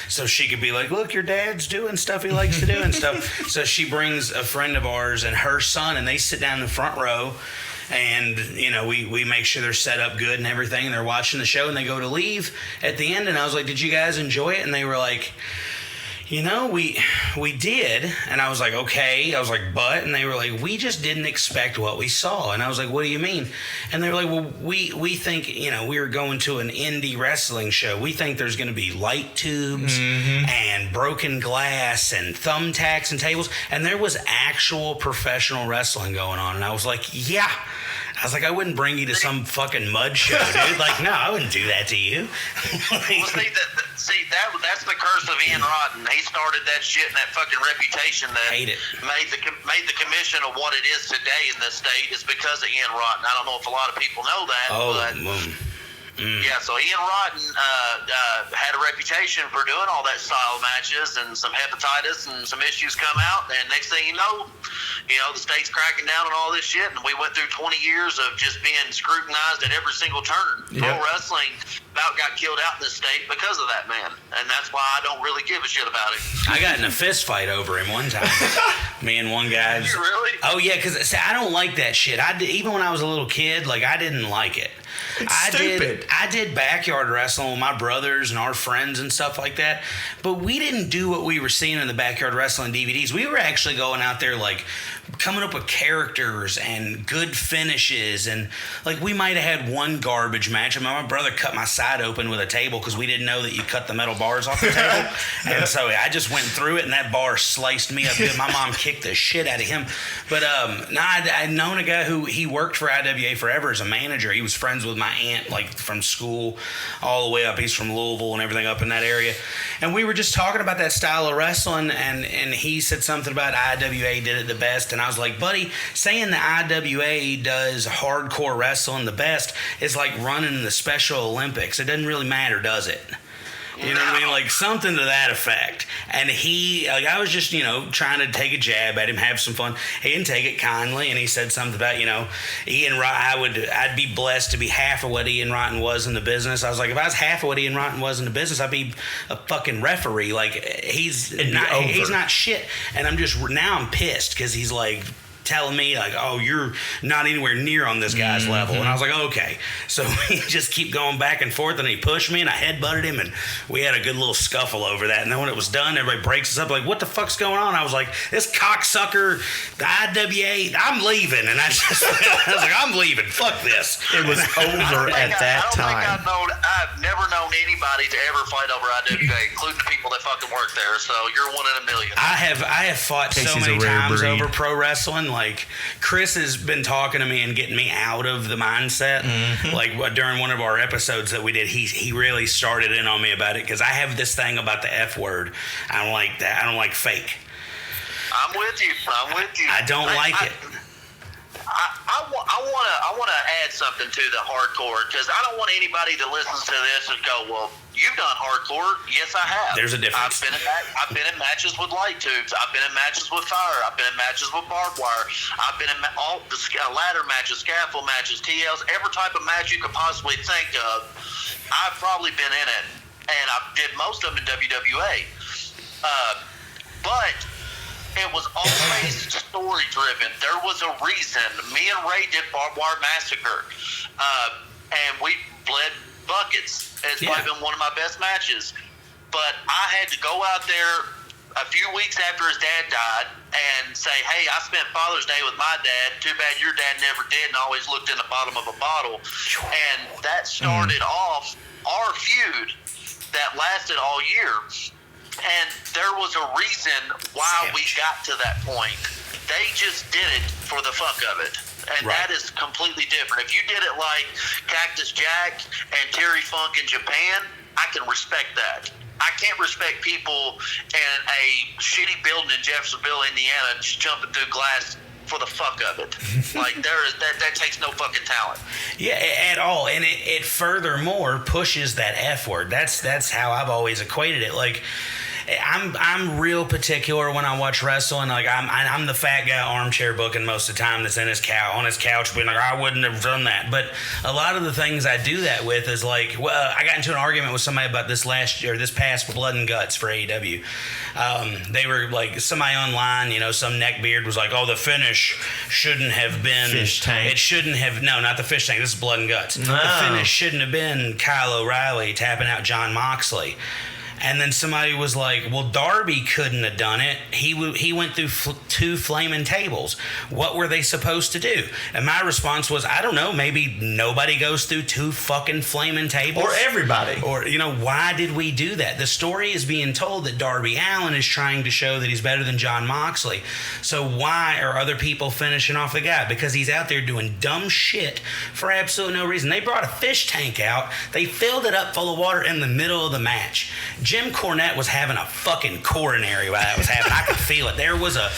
So she could be like, look, your dad's doing stuff he likes to do and stuff. So she brings a friend of ours and her son, and they sit down in the front row. And, you know, we make sure they're set up good and everything. And they're watching the show, and they go to leave at the end. And I was like, did you guys enjoy it? And they were like, you know, we did. And I was like, okay. I was like, but? And they were like, we just didn't expect what we saw. And I was like, what do you mean? And they were like, well, we think, you know, we were going to an indie wrestling show. We think there's going to be light tubes and broken glass and thumbtacks and tables. And there was actual professional wrestling going on. And I was like, yeah. I was like, I wouldn't bring you to some fucking mud show, dude. Like, no, I wouldn't do that to you. Well, that's the curse of Ian Rotten. He started that shit and that fucking reputation that Hate it. made the commission of what it is today in this state is because of Ian Rotten. I don't know if a lot of people know that, but yeah, so Ian Rotten had a reputation for doing all that style matches, and some hepatitis and some issues come out, and next thing you know, the state's cracking down on all this shit, and we went through 20 years of just being scrutinized at every single turn. Yep. Pro wrestling about got killed out in this state because of that man, and that's why I don't really give a shit about it. I got in a fist fight over him one time. Me and one guy. You really? Oh yeah, because I don't like that shit. Even when I was a little kid, like I didn't like it. It's stupid. I did backyard wrestling with my brothers and our friends and stuff like that, but we didn't do what we were seeing in the backyard wrestling DVDs. We were actually going out there like coming up with characters and good finishes, and like we might have had one garbage match. I mean, my brother cut my side open with a table because we didn't know that you cut the metal bars off the table, and so I just went through it, and that bar sliced me up good. My mom kicked the shit out of him. But I'd known a guy who he worked for IWA forever as a manager. He was friends with my aunt, like from school all the way up. He's from Louisville and everything up in that area. And we were just talking about that style of wrestling, and he said something about IWA did it the best. And I was like, buddy, saying the IWA does hardcore wrestling the best is like running the Special Olympics. It doesn't really matter, does it? You know what I mean? Like something to that effect. And I was just, trying to take a jab at him, have some fun. He didn't take it kindly, and he said something about, Ian Rotten, I'd be blessed to be half of what Ian Rotten was in the business. I was like, if I was half of what Ian Rotten was in the business, I'd be a fucking referee. Like he's not shit. And now I'm pissed because he's like telling me like, oh, you're not anywhere near on this guy's level. And I was like, okay. So we just keep going back and forth, and he pushed me and I headbutted him, and we had a good little scuffle over that. And then when it was done, everybody breaks us up like, what the fuck's going on? I was like, this cocksucker, the IWA, I'm leaving. And I was like, I'm leaving. Fuck this. It was over at that time. I've never known anybody to ever fight over IWA, including the people that fucking work there. So you're one in a million. I have fought Casey's so many a rare times breed. over pro wrestling. Like Chris has been talking to me and getting me out of the mindset. Like during one of our episodes that we did, he really started in on me about it, because I have this thing about the F word. I don't like that. I don't like fake. I'm with you. I don't like it. I want to add something to the hardcore, because I don't want anybody to listen to this and go, well, you've done hardcore. Yes, I have. There's a difference. I've been in matches with light tubes. I've been in matches with fire. I've been in matches with barbed wire. I've been in all the ladder matches, scaffold matches, TLs, every type of match you could possibly think of. I've probably been in it, and I did most of them in WWA. But it was always story driven. There was a reason. Me and Ray did Barbed Wire Massacre, and we bled buckets. It's probably been one of my best matches. But I had to go out there a few weeks after his dad died and say, hey, I spent Father's Day with my dad. Too bad your dad never did and always looked in the bottom of a bottle. And that started off our feud that lasted all year. And there was a reason why we got to that point. They just did it for the fuck of it. And that is completely different. If you did it like Cactus Jack and Terry Funk in Japan, I can respect that. I can't respect people in a shitty building in Jeffersonville, Indiana, just jumping through glass for the fuck of it. Like, that takes no fucking talent. Yeah, at all. And it furthermore pushes that F word. That's how I've always equated it. Like, I'm real particular when I watch wrestling. Like, I'm the fat guy armchair booking most of the time that's in his on his couch being like, I wouldn't have done that. But a lot of the things I do that with is like, well, I got into an argument with somebody about this past Blood and Guts for AEW. They were like, somebody online, some neckbeard was like, oh, the finish shouldn't have been Fish tank. It shouldn't have, no, not the fish tank. This is Blood and Guts. No. The finish shouldn't have been Kyle O'Reilly tapping out John Moxley. And then somebody was like, well, Darby couldn't have done it. He went through 2 flaming tables. What were they supposed to do? And my response was, I don't know. Maybe nobody goes through 2 fucking flaming tables. Or everybody. Or, why did we do that? The story is being told that Darby Allin is trying to show that he's better than John Moxley. So why are other people finishing off the guy? Because he's out there doing dumb shit for absolutely no reason. They brought a fish tank out. They filled it up full of water in the middle of the match. Jim Cornette was having a fucking coronary while that was happening. I could feel it. There was a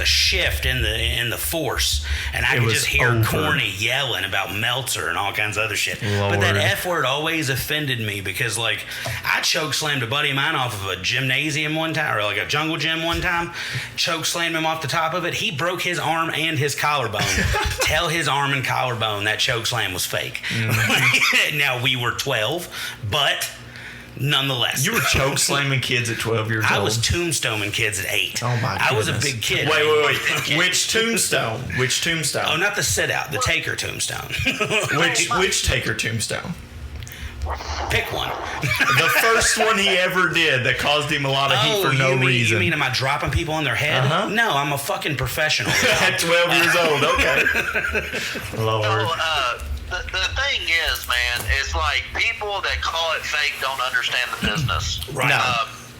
shift in the force, and I could just hear Corny yelling about Meltzer and all kinds of other shit. Lord. But that F word always offended me because, like, I choke slammed a buddy of mine off of a gymnasium one time, or like a jungle gym one time. Choke slammed him off the top of it. He broke his arm and his collarbone. Tell his arm and collarbone that choke slam was fake. Mm-hmm. Now, we were 12, but nonetheless. You were choke slamming kids at 12 years old. I was tombstoning kids at 8. Oh my goodness. I was a big kid. Wait. Which tombstone? Which tombstone? Oh, not the sit out, the taker tombstone. Which taker tombstone? Pick one. The first one he ever did that caused him a lot of heat for no reason. You mean am I dropping people on their head? Uh-huh. No, I'm a fucking professional. At 12 years old, okay. Lord. The thing is, man, it's like people that call it fake don't understand the business. Right. No.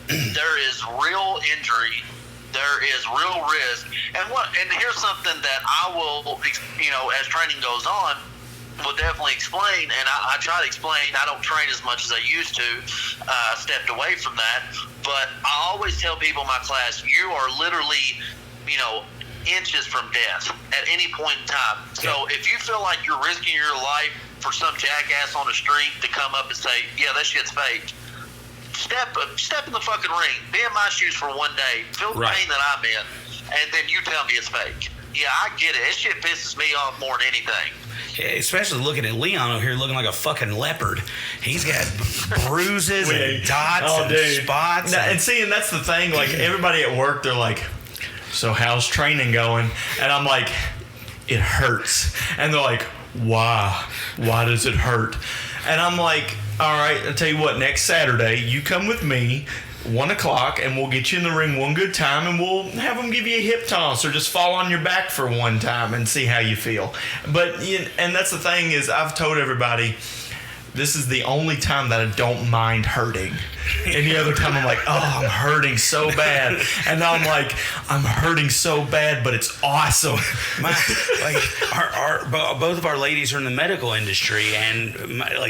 There is real injury. There is real risk. And here's something that I will, as training goes on, will definitely explain. And I try to explain. I don't train as much as I used to. Stepped away from that. But I always tell people in my class, you are literally, inches from death at any point in time. So if you feel like you're risking your life for some jackass on the street to come up and say, yeah, that shit's fake, step in the fucking ring, be in my shoes for one day, feel the pain that I'm in, and then you tell me it's fake. Yeah, I get it. This shit pisses me off more than anything. Yeah, especially looking at Leon over here looking like a fucking leopard. He's got bruises and dots and spots. And that's the thing. Like, everybody at work, they're like, so how's training going? And I'm like, it hurts. And they're like, why? Why does it hurt? And I'm like, all right, I'll tell you what, next Saturday, you come with me, 1 o'clock, and we'll get you in the ring one good time, and we'll have them give you a hip toss or just fall on your back for one time and see how you feel. But, and that's the thing is, I've told everybody, this is the only time that I don't mind hurting. Any other time I'm like, oh, I'm hurting so bad. And now I'm like, I'm hurting so bad, but it's awesome. Both of our ladies are in the medical industry, and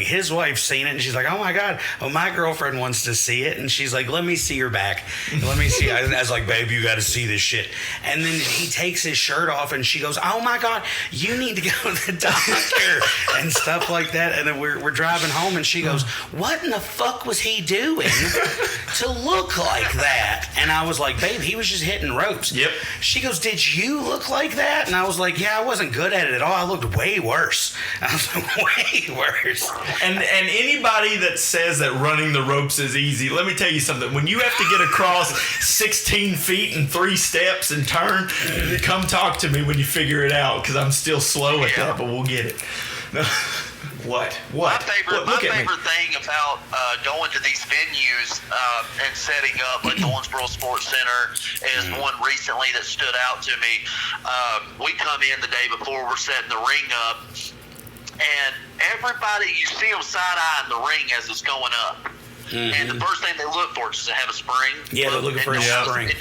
his wife's seen it, and she's like, oh my God, my girlfriend wants to see it. And she's like, let me see your back. Let me see. I was like, babe, you got to see this shit. And then he takes his shirt off, and she goes, oh my God, you need to go to the doctor and stuff like that. And then we're driving home, and she goes, what in the fuck was he doing to look like that? And I was like, babe, he was just hitting ropes. Yep. She goes, did you look like that? And I was like, yeah, I wasn't good at it at all. I looked way worse. I was like, way worse. And anybody that says that running the ropes is easy, let me tell you something. When you have to get across 16 feet and 3 steps and turn, come talk to me when you figure it out, because I'm still slow at that, but we'll get it. What? My favorite thing about going to these venues and setting up like the Owensboro Sports Center is one recently that stood out to me. We come in the day before, we're setting the ring up, and everybody, you see them side-eyeing the ring as it's going up. Mm-hmm. And the first thing they look for, does it have a spring? Yeah, they're looking for a spring. It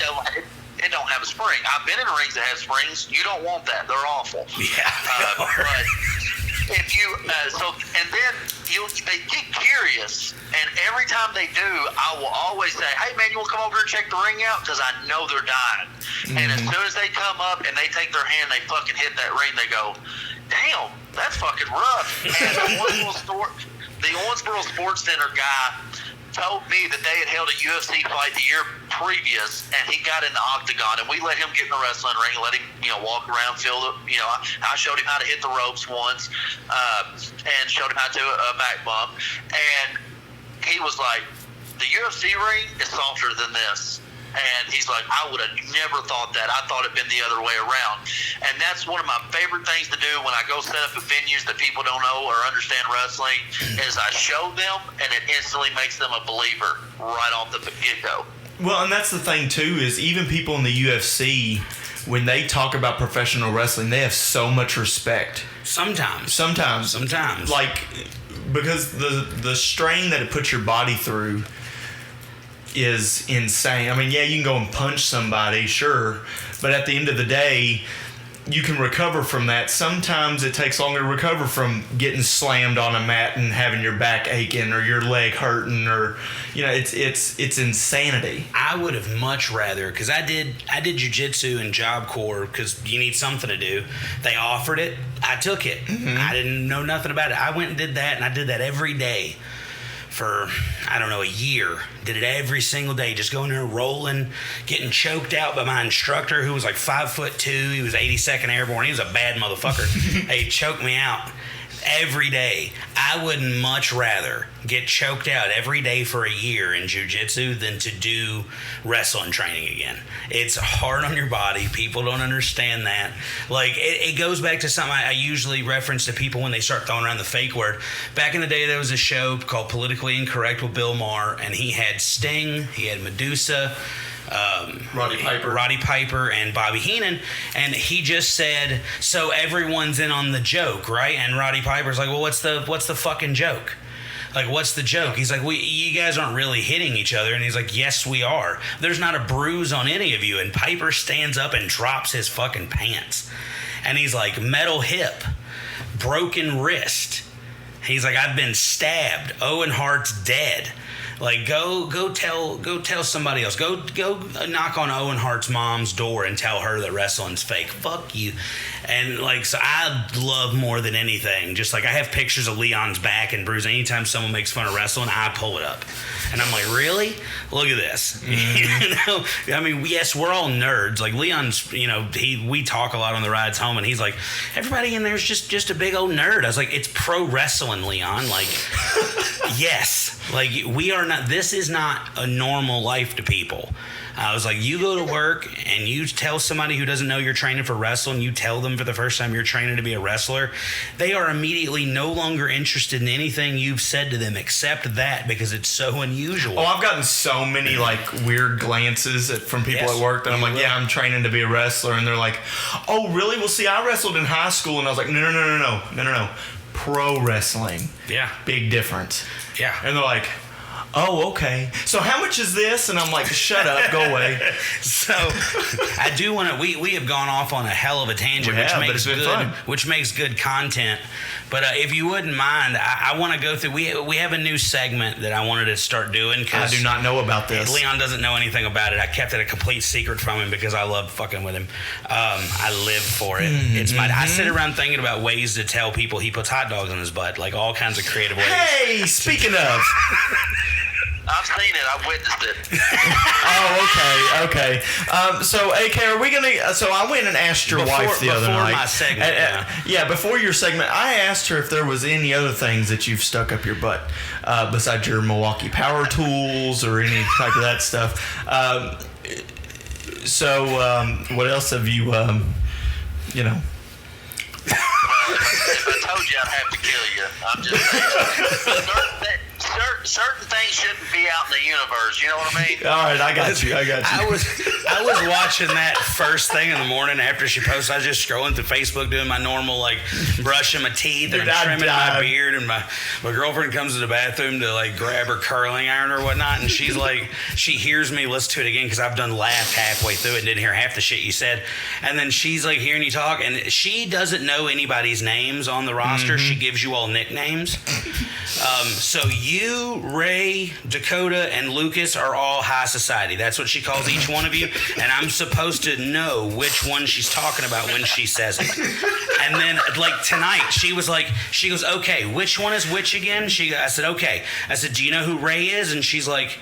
don't have a spring. I've been in rings that have springs. You don't want that. They're awful. Yeah. if you and then they get curious, and every time they do, I will always say, "Hey man, you want to come over here and check the ring out?" Because I know they're dying. And as soon as they come up and they take their hand, they fucking hit that ring. They go, "Damn, that's fucking rough." And the Owensboro Sports Center guy told me that they had held a UFC fight the year previous, and he got in the octagon, and we let him get in the wrestling ring, let him, walk around, feel the, I showed him how to hit the ropes once, and showed him how to do a back bump, and he was like, the UFC ring is softer than this. And he's like, I would have never thought that. I thought it'd been the other way around. And that's one of my favorite things to do when I go set up at venues that people don't know or understand wrestling, is I show them, and it instantly makes them a believer right off the get-go. Well, and that's the thing, too, is even people in the UFC, when they talk about professional wrestling, they have so much respect. Sometimes. Like, because the strain that it puts your body through is insane. I mean, yeah, you can go and punch somebody, sure, but at the end of the day, you can recover from that. Sometimes it takes longer to recover from getting slammed on a mat and having your back aching or your leg hurting, or it's insanity. I would have much rather, because I did jiu-jitsu and Job Corps because you need something to do. They offered it, I took it. I didn't know nothing about it. I went and did that, and I did that every day for, I don't know, a year. Did it every single day, just going there rolling, getting choked out by my instructor, who was like 5'2". He was 82nd Airborne. He was a bad motherfucker. He choked me out every day. I would much rather get choked out every day for a year in jiu-jitsu than to do wrestling training again. It's hard on your body. People don't understand that. Like, it goes back to something I usually reference to people when they start throwing around the fake word. Back in the day, there was a show called Politically Incorrect with Bill Maher, and he had Sting, he had Medusa, Roddy Piper, and Bobby Heenan, and he just said, so everyone's in on the joke, right? And Roddy Piper's like, well, what's the fucking joke? Like, what's the joke? He's like, you guys aren't really hitting each other. And he's like, yes, we are. There's not a bruise on any of you. And Piper stands up and drops his fucking pants. And he's like, metal hip, broken wrist. He's like, I've been stabbed. Owen Hart's dead. Like, go tell somebody else. Go knock on Owen Hart's mom's door and tell her that wrestling's fake. Fuck you. And like, so I love more than anything. Just like, I have pictures of Leon's back and bruise. Anytime someone makes fun of wrestling, I pull it up. And I'm like, really? Look at this. I mean, yes, we're all nerds. Like, Leon's, we talk a lot on the rides home, and he's like, everybody in there's just a big old nerd. I was like, it's pro wrestling, Leon. Like, yes. Like, we are not, this is not a normal life to people. I was like, you go to work and you tell somebody who doesn't know you're training for wrestling, you tell them for the first time you're training to be a wrestler, they are immediately no longer interested in anything you've said to them except that, because it's so unusual. Oh, I've gotten so many like weird glances from people at work that I'm like, yeah, I'm training to be a wrestler, and they're like, oh, really? Well, see, I wrestled in high school, and I was like, no. Pro wrestling. Yeah. Big difference. Yeah. And they're like, oh, okay. So how much is this? And I'm like, shut up, go away. So I do want to. We have gone off on a hell of a tangent, which makes good content. But if you wouldn't mind, I want to go through. We have a new segment that I wanted to start doing. I do not know about this. Leon doesn't know anything about it. I kept it a complete secret from him because I love fucking with him. I live for it. It's I sit around thinking about ways to tell people he puts hot dogs in his butt, like all kinds of creative ways. Hey, speaking of. I've seen it. I've witnessed it. Oh, okay. So, AK, are we gonna? So, I went and asked your wife the other night. Before my segment, before your segment, I asked her if there was any other things that you've stuck up your butt besides your Milwaukee power tools or any type of that stuff. What else have you? If I told you, I'd have to kill you. I'm just saying. certain things shouldn't be out in the universe. You know what I mean? All right, I got you. I was watching that first thing in the morning after she posted. I was just scrolling through Facebook doing my normal, like, brushing my teeth and Dude, I trimming died. my beard, and my girlfriend comes to the bathroom to, like, grab her curling iron or whatnot, and she's like, she hears me listen to it again because I've done laughed halfway through it and didn't hear half the shit you said, and then she's like hearing you talk, and she doesn't know anybody's names on the roster. She gives you all nicknames. So you, Ray, Dakota, and Lucas are all high society. That's what she calls each one of you. And I'm supposed to know which one she's talking about when she says it. And then, like, tonight, she goes, okay, which one is which again? I said, okay. I said, do you know who Ray is? And she's like,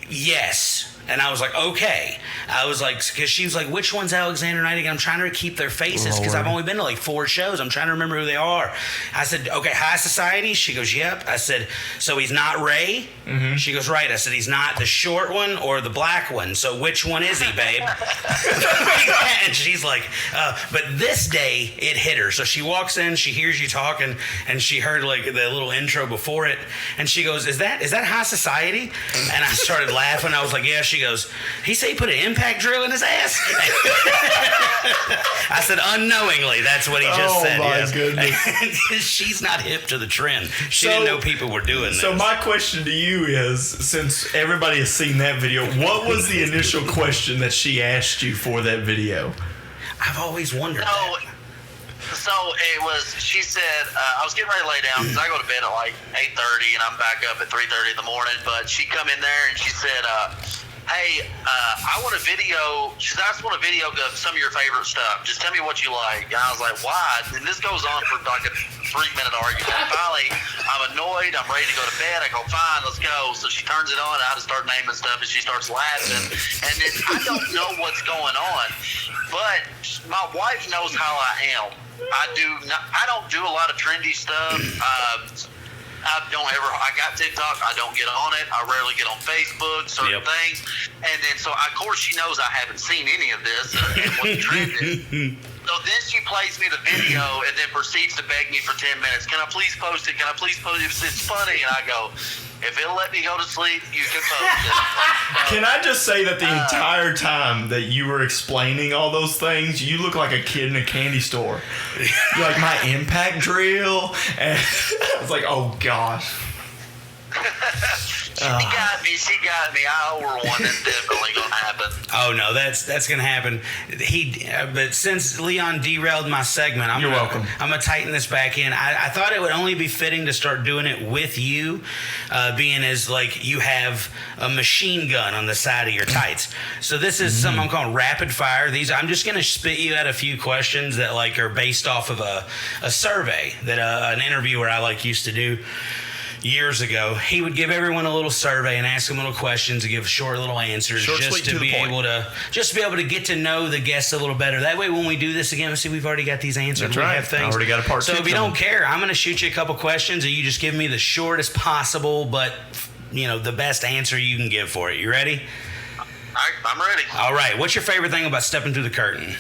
yes. And I was like, okay. I was like, because she was like, which one's Alexander Knight again? I'm trying to keep their faces because I've only been to like 4 shows. I'm trying to remember who they are. I said, okay, High Society? She goes, yep. I said, so he's not Ray? She goes, right. I said, he's not the short one or the black one. So which one is he, babe? And she's like, but this day it hit her. So she walks in, she hears you talking, and she heard like the little intro before it. And she goes, is that High Society? And I started laughing. I was like, yeah. She goes, he said he put an impact drill in his ass? I said, unknowingly, that's what he just said. Oh, my yes. goodness. She's not hip to the trend. She didn't know people were doing this. So my question to you is, since everybody has seen that video, what was the initial question that she asked you for that video? I've always wondered that. So it was, she said, I was getting ready to lay down because I go to bed at like 8:30 and I'm back up at 3:30 in the morning. But she come in there and she said, hey, I want a video. She said, I just want a video of some of your favorite stuff. Just tell me what you like. And I was like, why? And this goes on for like a 3-minute argument. And finally, I'm annoyed. I'm ready to go to bed. I go, fine, let's go. So she turns it on. And I just start naming stuff and she starts laughing. And then I don't know what's going on. But my wife knows how I am. I don't do a lot of trendy stuff. I got TikTok. I don't get on it. I rarely get on Facebook, certain things. And then, so of course she knows I haven't seen any of this and what the trend is. So then she plays me the video and then proceeds to beg me for 10 minutes. Can I please post it? Can I please post it? It's funny. And I go, if it'll let me go to sleep, you can post it. Can I just say that the entire time that you were explaining all those things, you look like a kid in a candy store. You're like, my impact drill. And I was like, oh gosh. She got me. I owe her one. That's definitely gonna happen. Oh no, that's gonna happen. But since Leon derailed my segment, You're welcome. I'm gonna tighten this back in. I thought it would only be fitting to start doing it with you, being as like you have a machine gun on the side of your tights. So this is something I'm calling rapid fire. I'm just gonna spit you out a few questions that like are based off of a survey that an interviewer I used to do years ago. He would give everyone a little survey and ask them little questions and give short little answers just to be able to get to know the guests a little better. That way when we do this again, see, we've already got these answers. That's we right. have things. I already got a part So two if you coming. don't care, I'm going to shoot you a couple questions and you just give me the shortest possible, but the best answer you can give for it. You ready? I'm ready. All right. What's your favorite thing about stepping through the curtain?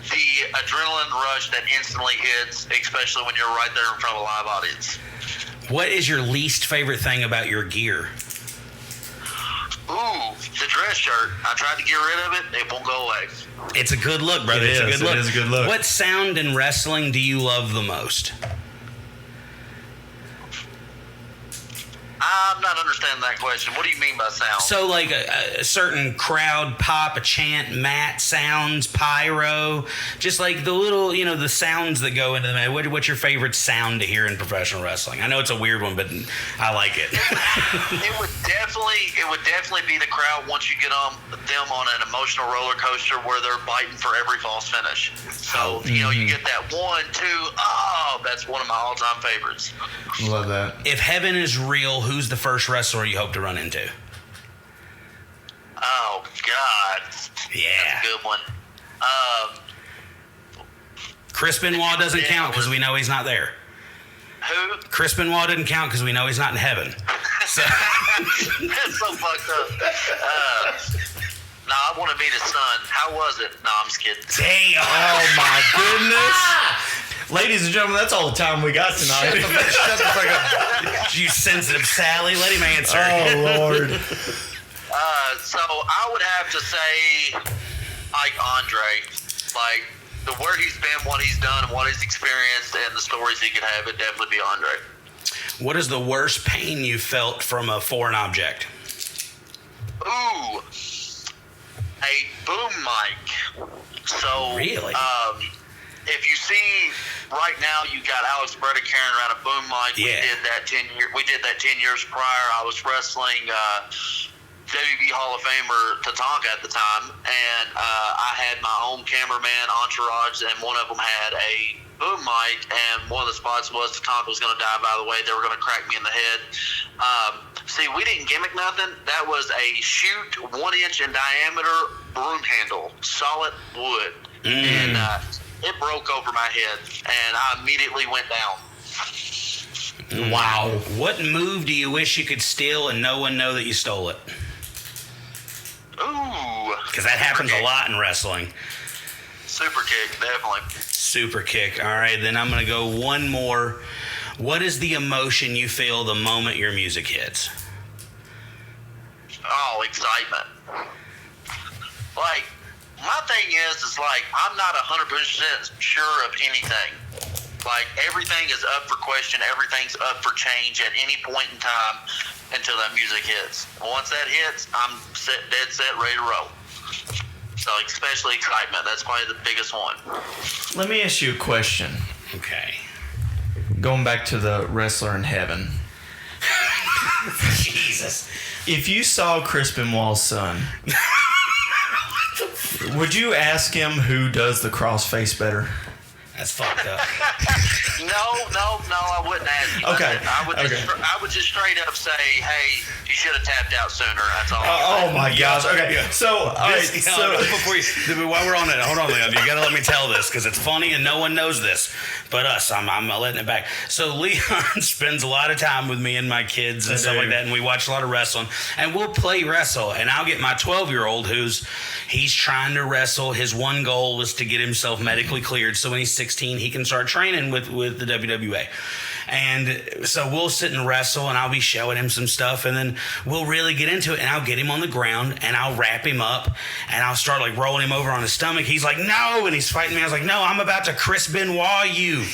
The adrenaline rush that instantly hits, especially when you're right there in front of a live audience. What is your least favorite thing about your gear? Ooh, the dress shirt. I tried to get rid of it. It won't go away. It's a good look, brother. It It's a is. good look. It is a good look. What sound in wrestling do you love the most? I'm not understanding that question. What do you mean by sound? So, like a certain crowd pop, a chant, mat sounds, pyro, just like the little, the sounds that go into the mat. What's your favorite sound to hear in professional wrestling? I know it's a weird one, but I like it. It would definitely be the crowd once you get them on an emotional roller coaster where they're biting for every false finish. So, you get that 1, 2, that's one of my all-time favorites. Love that. If heaven is real, who's the first wrestler you hope to run into? Oh, God. Yeah. That's a good one. Chris Benoit doesn't count because we know he's not there. Who? Chris Benoit didn't count because we know he's not in heaven. So. That's so fucked up. No, I want to meet his son. How was it? No, I'm just kidding. Damn. Oh my goodness. Ladies and gentlemen, that's all the time we got tonight. Shut the fuck up. You sensitive Sally. Let him answer. Oh, Lord. So I would have to say, like Andre, like where he's been, what he's done, and what he's experienced, and the stories he could have, it'd definitely be Andre. What is the worst pain you felt from a foreign object? Ooh, a boom mic. So Really? If you see right now, you got Alex Breda carrying around a boom mic. Yeah. We did that 10 years prior. I was wrestling WB Hall of Famer Tatanka at the time, and I had my own cameraman entourage, and one of them had a boom mic, and one of the spots was Tatanka was going to die. By the way, they were going to crack me in the head. See, we didn't gimmick nothing. That was a shoot 1 inch in diameter broom handle, solid wood, and it broke over my head, and I immediately went down. Wow. What move do you wish you could steal and no one know that you stole it? Ooh. Because that happens a lot in wrestling. Super kick, definitely. Super kick. All right, then I'm going to go one more. What is the emotion you feel the moment your music hits? Oh, excitement. Like, my thing is like, I'm not 100% sure of anything. Like, everything is up for question. Everything's up for change at any point in time until that music hits. Once that hits, I'm dead set, ready to roll. So, especially excitement. That's probably the biggest one. Let me ask you a question. Okay. Going back to the wrestler in heaven. Jesus. If you saw Chris Benoit's son, would you ask him who does the crossface better? That's fucked up. No, I wouldn't ask you. Okay. I would just straight up say, hey, you should have tapped out sooner. That's all. Oh my gosh. Okay. Yeah. So, all right. So, While we're on it, hold on, Leon. You got to let me tell this because it's funny and no one knows this but us. I'm letting it back. So Leon spends a lot of time with me and my kids and stuff like that, and we watch a lot of wrestling. And we'll play wrestle, and I'll get my 12-year-old he's trying to wrestle. His one goal is to get himself medically cleared, so when he's 16, he can start training with the WWA. And so we'll sit and wrestle, and I'll be showing him some stuff, and then we'll really get into it, and I'll get him on the ground, and I'll wrap him up, and I'll start like rolling him over on his stomach. He's like, no, and he's fighting me. I was like, no, I'm about to Chris Benoit you.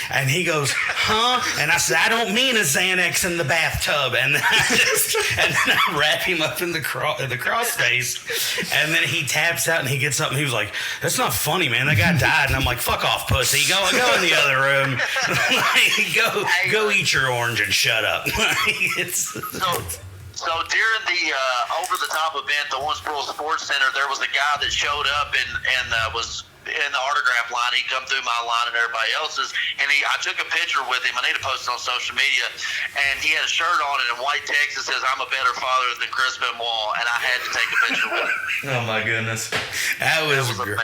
And he goes, huh? And I said, I don't mean a Xanax in the bathtub. And then I wrap him up in the cross face, and then he taps out and he gets up and he was like, that's not funny, man. That guy died. And I'm like, fuck off, pussy. Go in the other room. Go eat your orange and shut up. So during the over-the-top event, the Owensboro Sports Center, there was a guy that showed up and was in the autograph line. He come through my line and everybody else's, and I took a picture with him. I need to post it on social media, and he had a shirt on it in white text that says, I'm a better father than Chris Benoit, and I had to take a picture with him. oh my goodness. That was great.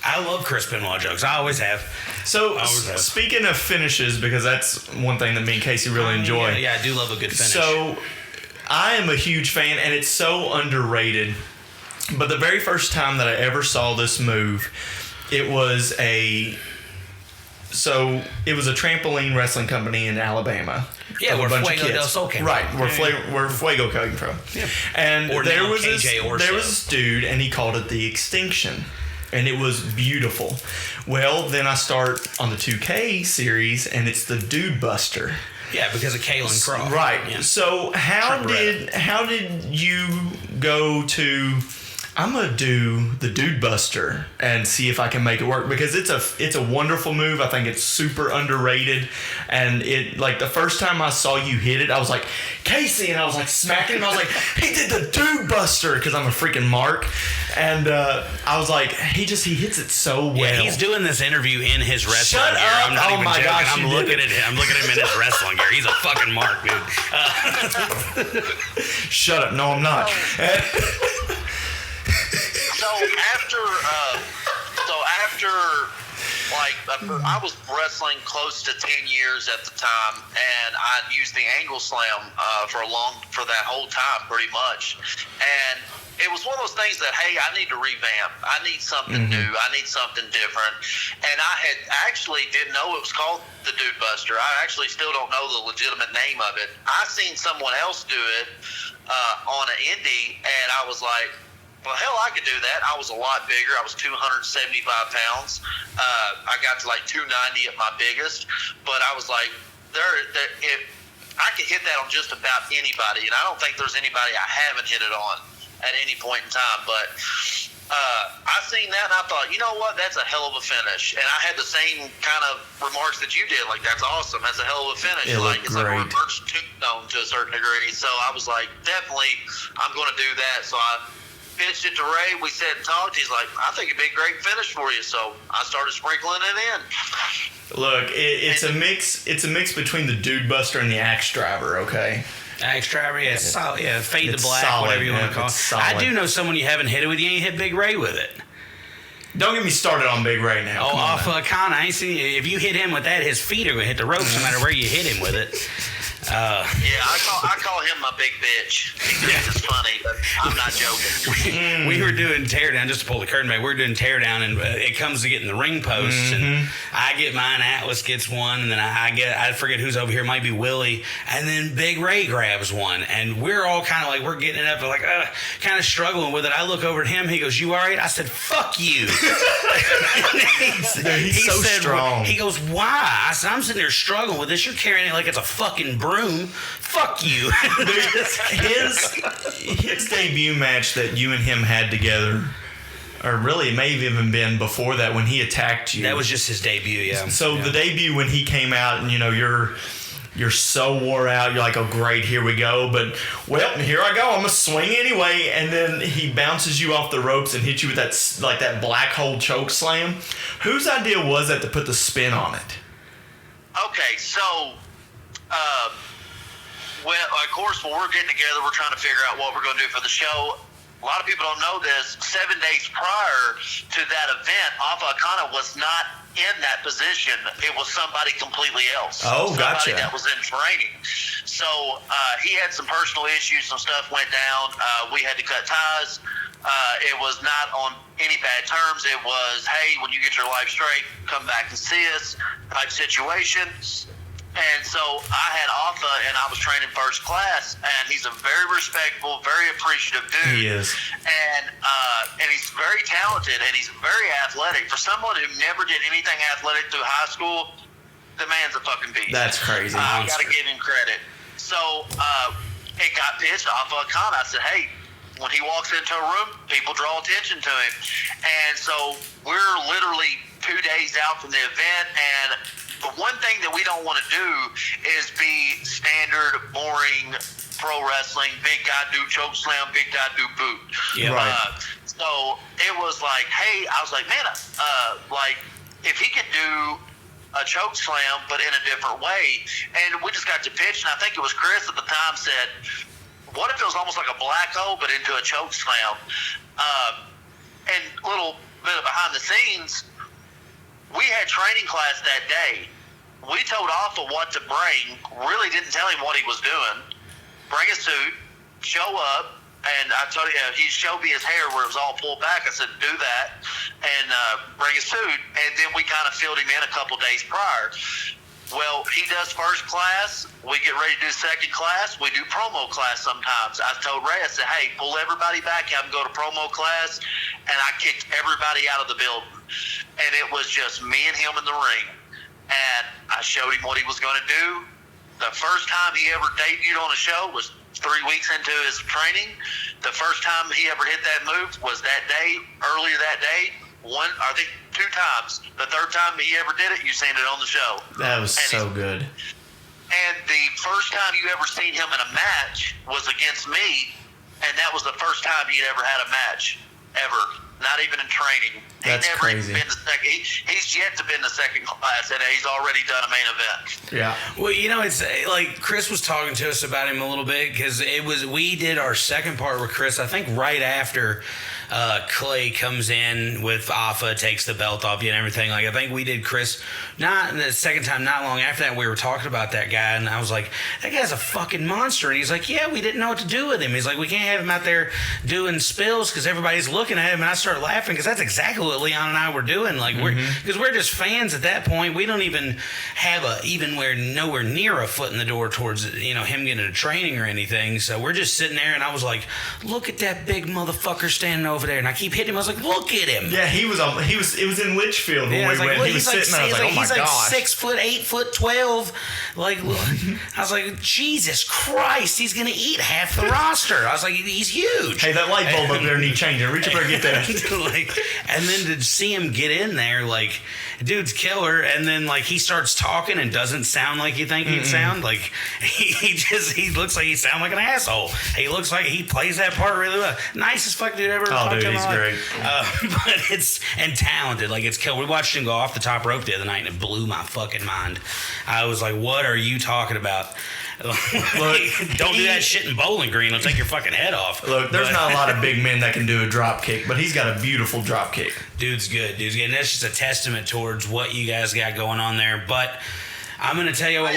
I love Chris Benoit jokes. I always have. So, speaking of finishes, because that's one thing that me and Casey really enjoy. Yeah, I do love a good finish. So, I am a huge fan, and it's so underrated. But the very first time that I ever saw this move, it was a trampoline wrestling company in Alabama. Yeah, where Fuego del Sol came from. Right, where Fuego came from. Yeah. And there was this dude, and he called it the Extinction. And it was beautiful. Well, then I start on the 2K series, and it's the Dude Buster. Yeah, because of Kalen Croft. Right. Yeah. So how did you go to, I'm gonna do the Dude Buster and see if I can make it work, because it's a wonderful move. I think it's super underrated, and it, like, the first time I saw you hit it, I was like, Casey, and I was like smacking him. I was like, he did the Dude Buster, because I'm a freaking mark, and I was like, he hits it so well. Yeah, he's doing this interview in his wrestling Shut gear. up. I'm not even joking. Gosh, I'm looking at him in his wrestling gear. He's a fucking mark, dude. Shut up. No, I'm not. I was wrestling close to 10 years at the time, and I'd used the angle slam for that whole time, pretty much. And it was one of those things that, hey, I need to revamp. I need something new. I need something different. And I had actually didn't know it was called the Dude Buster. I actually still don't know the legitimate name of it. I seen someone else do it on an indie, and I was like, well, hell, I could do that. I was a lot bigger. I was 275 pounds. I got to like 290 at my biggest. But I was like, if I could hit that on just about anybody, and I don't think there's anybody I haven't hit it on at any point in time. But I seen that, and I thought, you know what? That's a hell of a finish. And I had the same kind of remarks that you did. Like, that's awesome. That's a hell of a finish. It like, looked it's like a great. reverse tombstone to a certain degree. So I was like, definitely, I'm going to do that. So I pitched it to Ray. We sat and talked. He's like, I think it'd be a great finish for you. So I started sprinkling it in. Look, it's a mix. It's a mix between the Dude Buster and the Axe Driver. Okay. Axe Driver, yeah, solid, yeah, Fade to It's Black, solid, whatever you want yeah, to call it. it's solid. I do know someone you haven't hit it with. You ain't hit Big Ray with it. Don't get me started on Big Ray now. Oh, Come on off now. Con, I ain't seen. If you hit him with that, his feet are gonna hit the ropes no matter where you hit him with it. Yeah, I call him my big bitch. It's funny, but I'm not joking. We were doing teardown, just to pull the curtain back. We were doing teardown, and it comes to getting the ring posts, and I get mine. Atlas gets one, and then I forget who's over here. It might be Willie, and then Big Ray grabs one, and we're all kind of like we're getting it up, and like kind of struggling with it. I look over at him. He goes, "You all right?" I said, "Fuck you." He's so strong. He goes, "Why?" I said, "I'm sitting there struggling with this. You're carrying it like it's a fucking broom. Fuck you." His debut match that you and him had together, or really it may have even been before that when he attacked you. That was just his debut, yeah. So Yeah. the debut when he came out, and you're so wore out. You're like, oh great, here we go. But well, here I go. I'm gonna swing anyway. And then he bounces you off the ropes and hits you with that black hole choke slam. Whose idea was that to put the spin on it? Okay, so, well, of course, when we're getting together, we're trying to figure out what we're going to do for the show. A lot of people don't know this. 7 days prior to that event, Alpha Akana was not in that position. It was somebody completely else. Oh, gotcha. Somebody that was in training. So he had some personal issues. Some stuff went down. We had to cut ties. It was not on any bad terms. It was, hey, when you get your life straight, come back and see us type situation. And so I had Alpha, and I was training first class, and he's a very respectful, very appreciative dude. He is. And he's very talented, and he's very athletic. For someone who never did anything athletic through high school, the man's a fucking beast. That's crazy. I got to give him credit. So it got pitched off of Con. I said, hey, when he walks into a room, people draw attention to him. And so we're literally 2 days out from the event, and the one thing that we don't want to do is be standard, boring pro wrestling. Big guy do choke slam, big guy do boot. Yeah. Right. So it was like, hey, I was like, man, like if he could do a choke slam, but in a different way. And we just got to pitch, and I think it was Chris at the time said, what if it was almost like a black hole, but into a choke slam? And a little bit of behind the scenes, we had training class that day. We told Alpha what to bring, really didn't tell him what he was doing. Bring a suit, show up, and I told you, he showed me his hair where it was all pulled back. I said, do that, and bring a suit. And then we kind of filled him in a couple days prior. Well, he does first class. We get ready to do second class. We do promo class sometimes. I told Ray, I said, hey, pull everybody back, have them go to promo class. And I kicked everybody out of the building. And it was just me and him in the ring. And I showed him what he was going to do. The first time he ever debuted on a show was 3 weeks into his training. The first time he ever hit that move was that day, earlier that day. I think 2 times. The third time he ever did it, you seen it on the show. That was so good. And the first time you ever seen him in a match was against me, and that was the first time he'd ever had a match, ever. Not even in training. That's crazy. Been to second, he's yet to be in the second class, and he's already done a main event. Yeah. Well, it's like Chris was talking to us about him a little bit because we did our second part with Chris, I think right after Clay comes in with Alpha, takes the belt off you and everything. Like, I think we did Chris, not the second time, not long after that, we were talking about that guy, and I was like, that guy's a fucking monster. And he's like, yeah, we didn't know what to do with him. He's like, we can't have him out there doing spills because everybody's looking at him. And I started laughing because that's exactly what Leon and I were doing. Like, we're just fans at that point. We don't even have nowhere near a foot in the door towards him getting into training or anything. So we're just sitting there, and I was like, look at that big motherfucker standing over there. And I keep hitting him. I was like, look at him. Yeah, it was in Litchfield when we went. He was sitting there. I was like, oh my gosh. He's like 6'8", 8'12". Like, I was like, Jesus Christ, he's gonna eat half the roster. I was like, he's huge. Hey, that light bulb up there needs changing. Reach up there and get that. And then to see him get in there, like, dude's killer. And then like he starts talking and doesn't sound like you think he'd sound. Like he looks like he sounds like an asshole. He looks like he plays that part really well. Nicest fucking dude ever. Oh, dude, he's great. But it's talented. Like, it's killer. We watched him go off the top rope the other night, and it blew my fucking mind. I was like, what are you talking about? Look, don't do that shit in Bowling Green. It'll take your fucking head off. Look, there's not a lot of big men that can do a drop kick, but he's got a beautiful drop kick. Dude's good. And that's just a testament towards what you guys got going on there. But I'm going to tell you what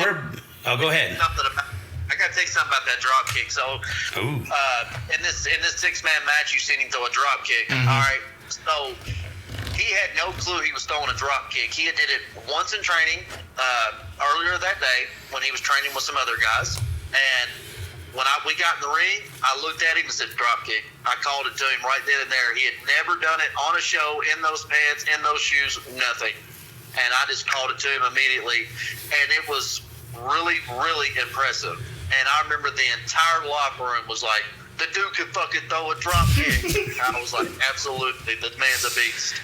go ahead. I got to tell you something about that drop kick. So, in this 6-man match, you seen him throw a drop kick. All right. So, he had no clue he was throwing a drop kick. He did it once in training earlier that day when he was training with some other guys. And when we got in the ring, I looked at him and said, drop kick. I called it to him right then and there. He had never done it on a show, in those pants, in those shoes, nothing. And I just called it to him immediately. And it was really, really impressive. And I remember the entire locker room was like, the dude could fucking throw a drop kick. I was like, absolutely, this man's a beast.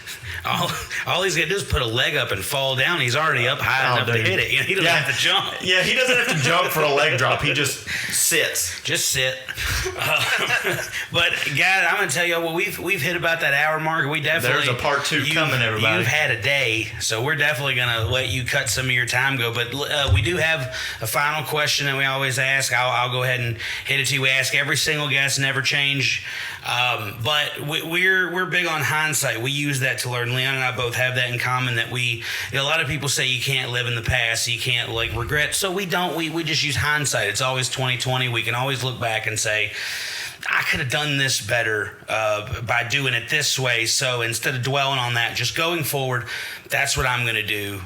All he's gonna do is put a leg up and fall down. He's already up high enough to hit it. He doesn't have to jump. Yeah, he doesn't have to jump for a leg drop. He just sits. Just sit. But guys, I'm gonna tell you what, we've hit about that hour mark. We definitely, there's a part 2 coming, everybody. You've had a day, so we're definitely gonna let you cut some of your time go. But we do have a final question that we always ask. I'll go ahead and hit it to you. We ask every single guest, never change. But we're big on hindsight. We use that to learn. Leon and I both have that in common, that a lot of people say you can't live in the past, you can't regret. So we don't. We just use hindsight. It's always 2020. We can always look back and say, I could have done this better by doing it this way. So instead of dwelling on that, just going forward, that's what I'm going to do.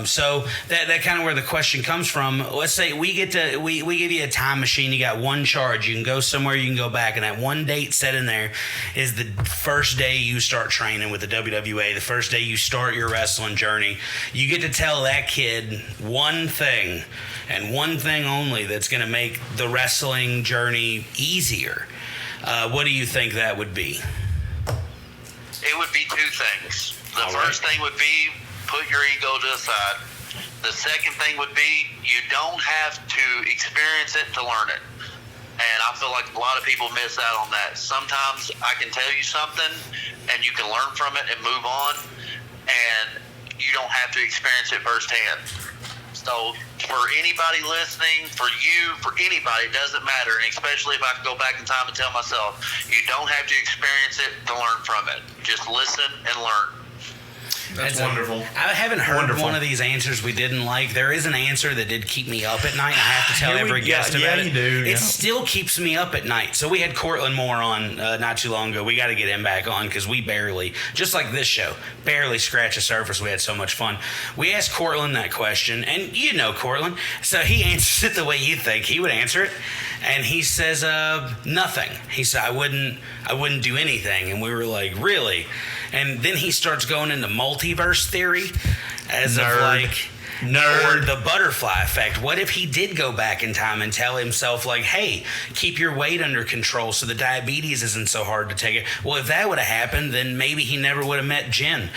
So that kind of where the question comes from. Let's say we give you a time machine. You got one charge. You can go somewhere, you can go back. And that one date set in there is the first day you start training with the WWA, the first day you start your wrestling journey. You get to tell that kid one thing, and one thing only, that's going to make the wrestling journey easier. What do you think that would be? It would be 2 things. The first thing would be put your ego to the side. The second thing would be you don't have to experience it to learn it. And I feel like a lot of people miss out on that. Sometimes I can tell you something and you can learn from it and move on, and you don't have to experience it firsthand. So for anybody listening, for you, for anybody, it doesn't matter. And especially if I can go back in time and tell myself, you don't have to experience it to learn from it. Just listen and learn. That's wonderful. I haven't heard one of these answers we didn't like. There is an answer that did keep me up at night. I have to tell every guest about it. You do. It still keeps me up at night. So we had Cortland Moore on not too long ago. We got to get him back on because we barely, just like this show, barely scratched the surface. We had so much fun. We asked Cortland that question, and you know Cortland, so he answers it the way you think he would answer it. And he says, nothing. He said, I wouldn't do anything. And we were like, really? And then he starts going into multiverse theory as of like, Nerd. Or the butterfly effect. What if he did go back in time and tell himself, like, hey, keep your weight under control so the diabetes isn't so hard to take it? Well, if that would have happened, then maybe he never would have met Jen.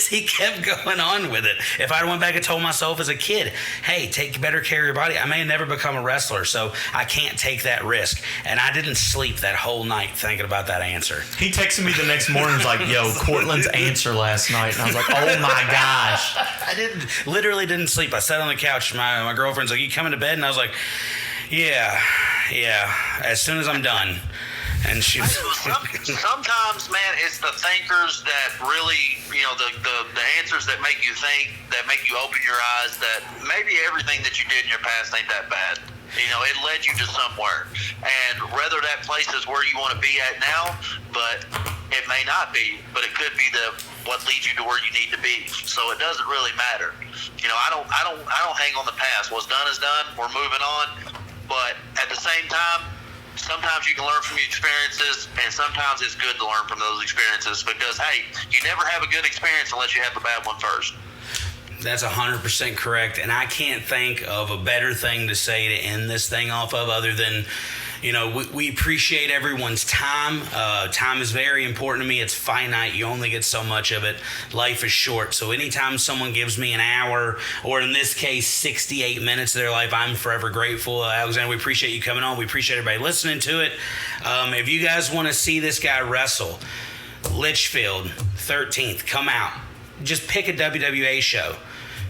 He kept going on with it. If I went back and told myself as a kid, hey, take better care of your body, I may have never become a wrestler, so I can't take that risk. And I didn't sleep that whole night thinking about that answer. He texted me the next morning and was like, yo, Cortland's answer last night. And I was like, oh my gosh. I literally didn't sleep. I sat on the couch. My girlfriend's like, you coming to bed? And I was like, yeah, as soon as I'm done. And she was, Sometimes, man, it's the thinkers that really, the answers that make you think, that make you open your eyes, that maybe everything that you did in your past ain't that bad. It led you to somewhere. And whether that place is where you want to be at now, but it may not be, but it could be what leads you to where you need to be. So it doesn't really matter. I don't hang on the past. What's done is done. We're moving on. But at the same time, sometimes you can learn from your experiences, and sometimes it's good to learn from those experiences because, hey, you never have a good experience unless you have a bad one first. That's 100% correct, and I can't think of a better thing to say to end this thing off of other than, we appreciate everyone's time. Time is very important to me. It's finite. You only get so much of it. Life is short. So anytime someone gives me an hour, or in this case, 68 minutes of their life, I'm forever grateful. Alexander, we appreciate you coming on. We appreciate everybody listening to it. If you guys want to see this guy wrestle, Litchfield, 13th, come out. Just pick a WWA show.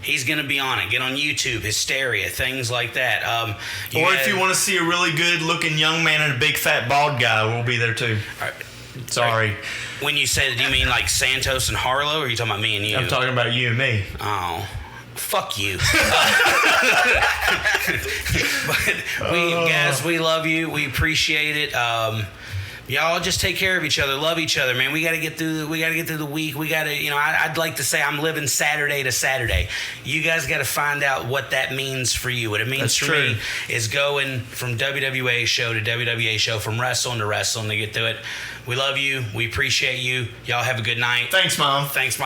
He's going to be on it. Get on YouTube, Hysteria, things like that. If you want to see a really good-looking young man and a big fat bald guy, we'll be there too. Sorry. When you say that, do you mean like Santos and Harlow, or are you talking about me and you? I'm talking about you and me. Oh. Fuck you. But guys, we love you. We appreciate it. Y'all just take care of each other, love each other, man. We gotta get through the week. We gotta, I'd like to say I'm living Saturday to Saturday. You guys gotta find out what that means for you. What it means for me is going from WWA show to WWA show, from wrestling to wrestling to get through it. We love you. We appreciate you. Y'all have a good night. Thanks, Mom. Thanks, Mom.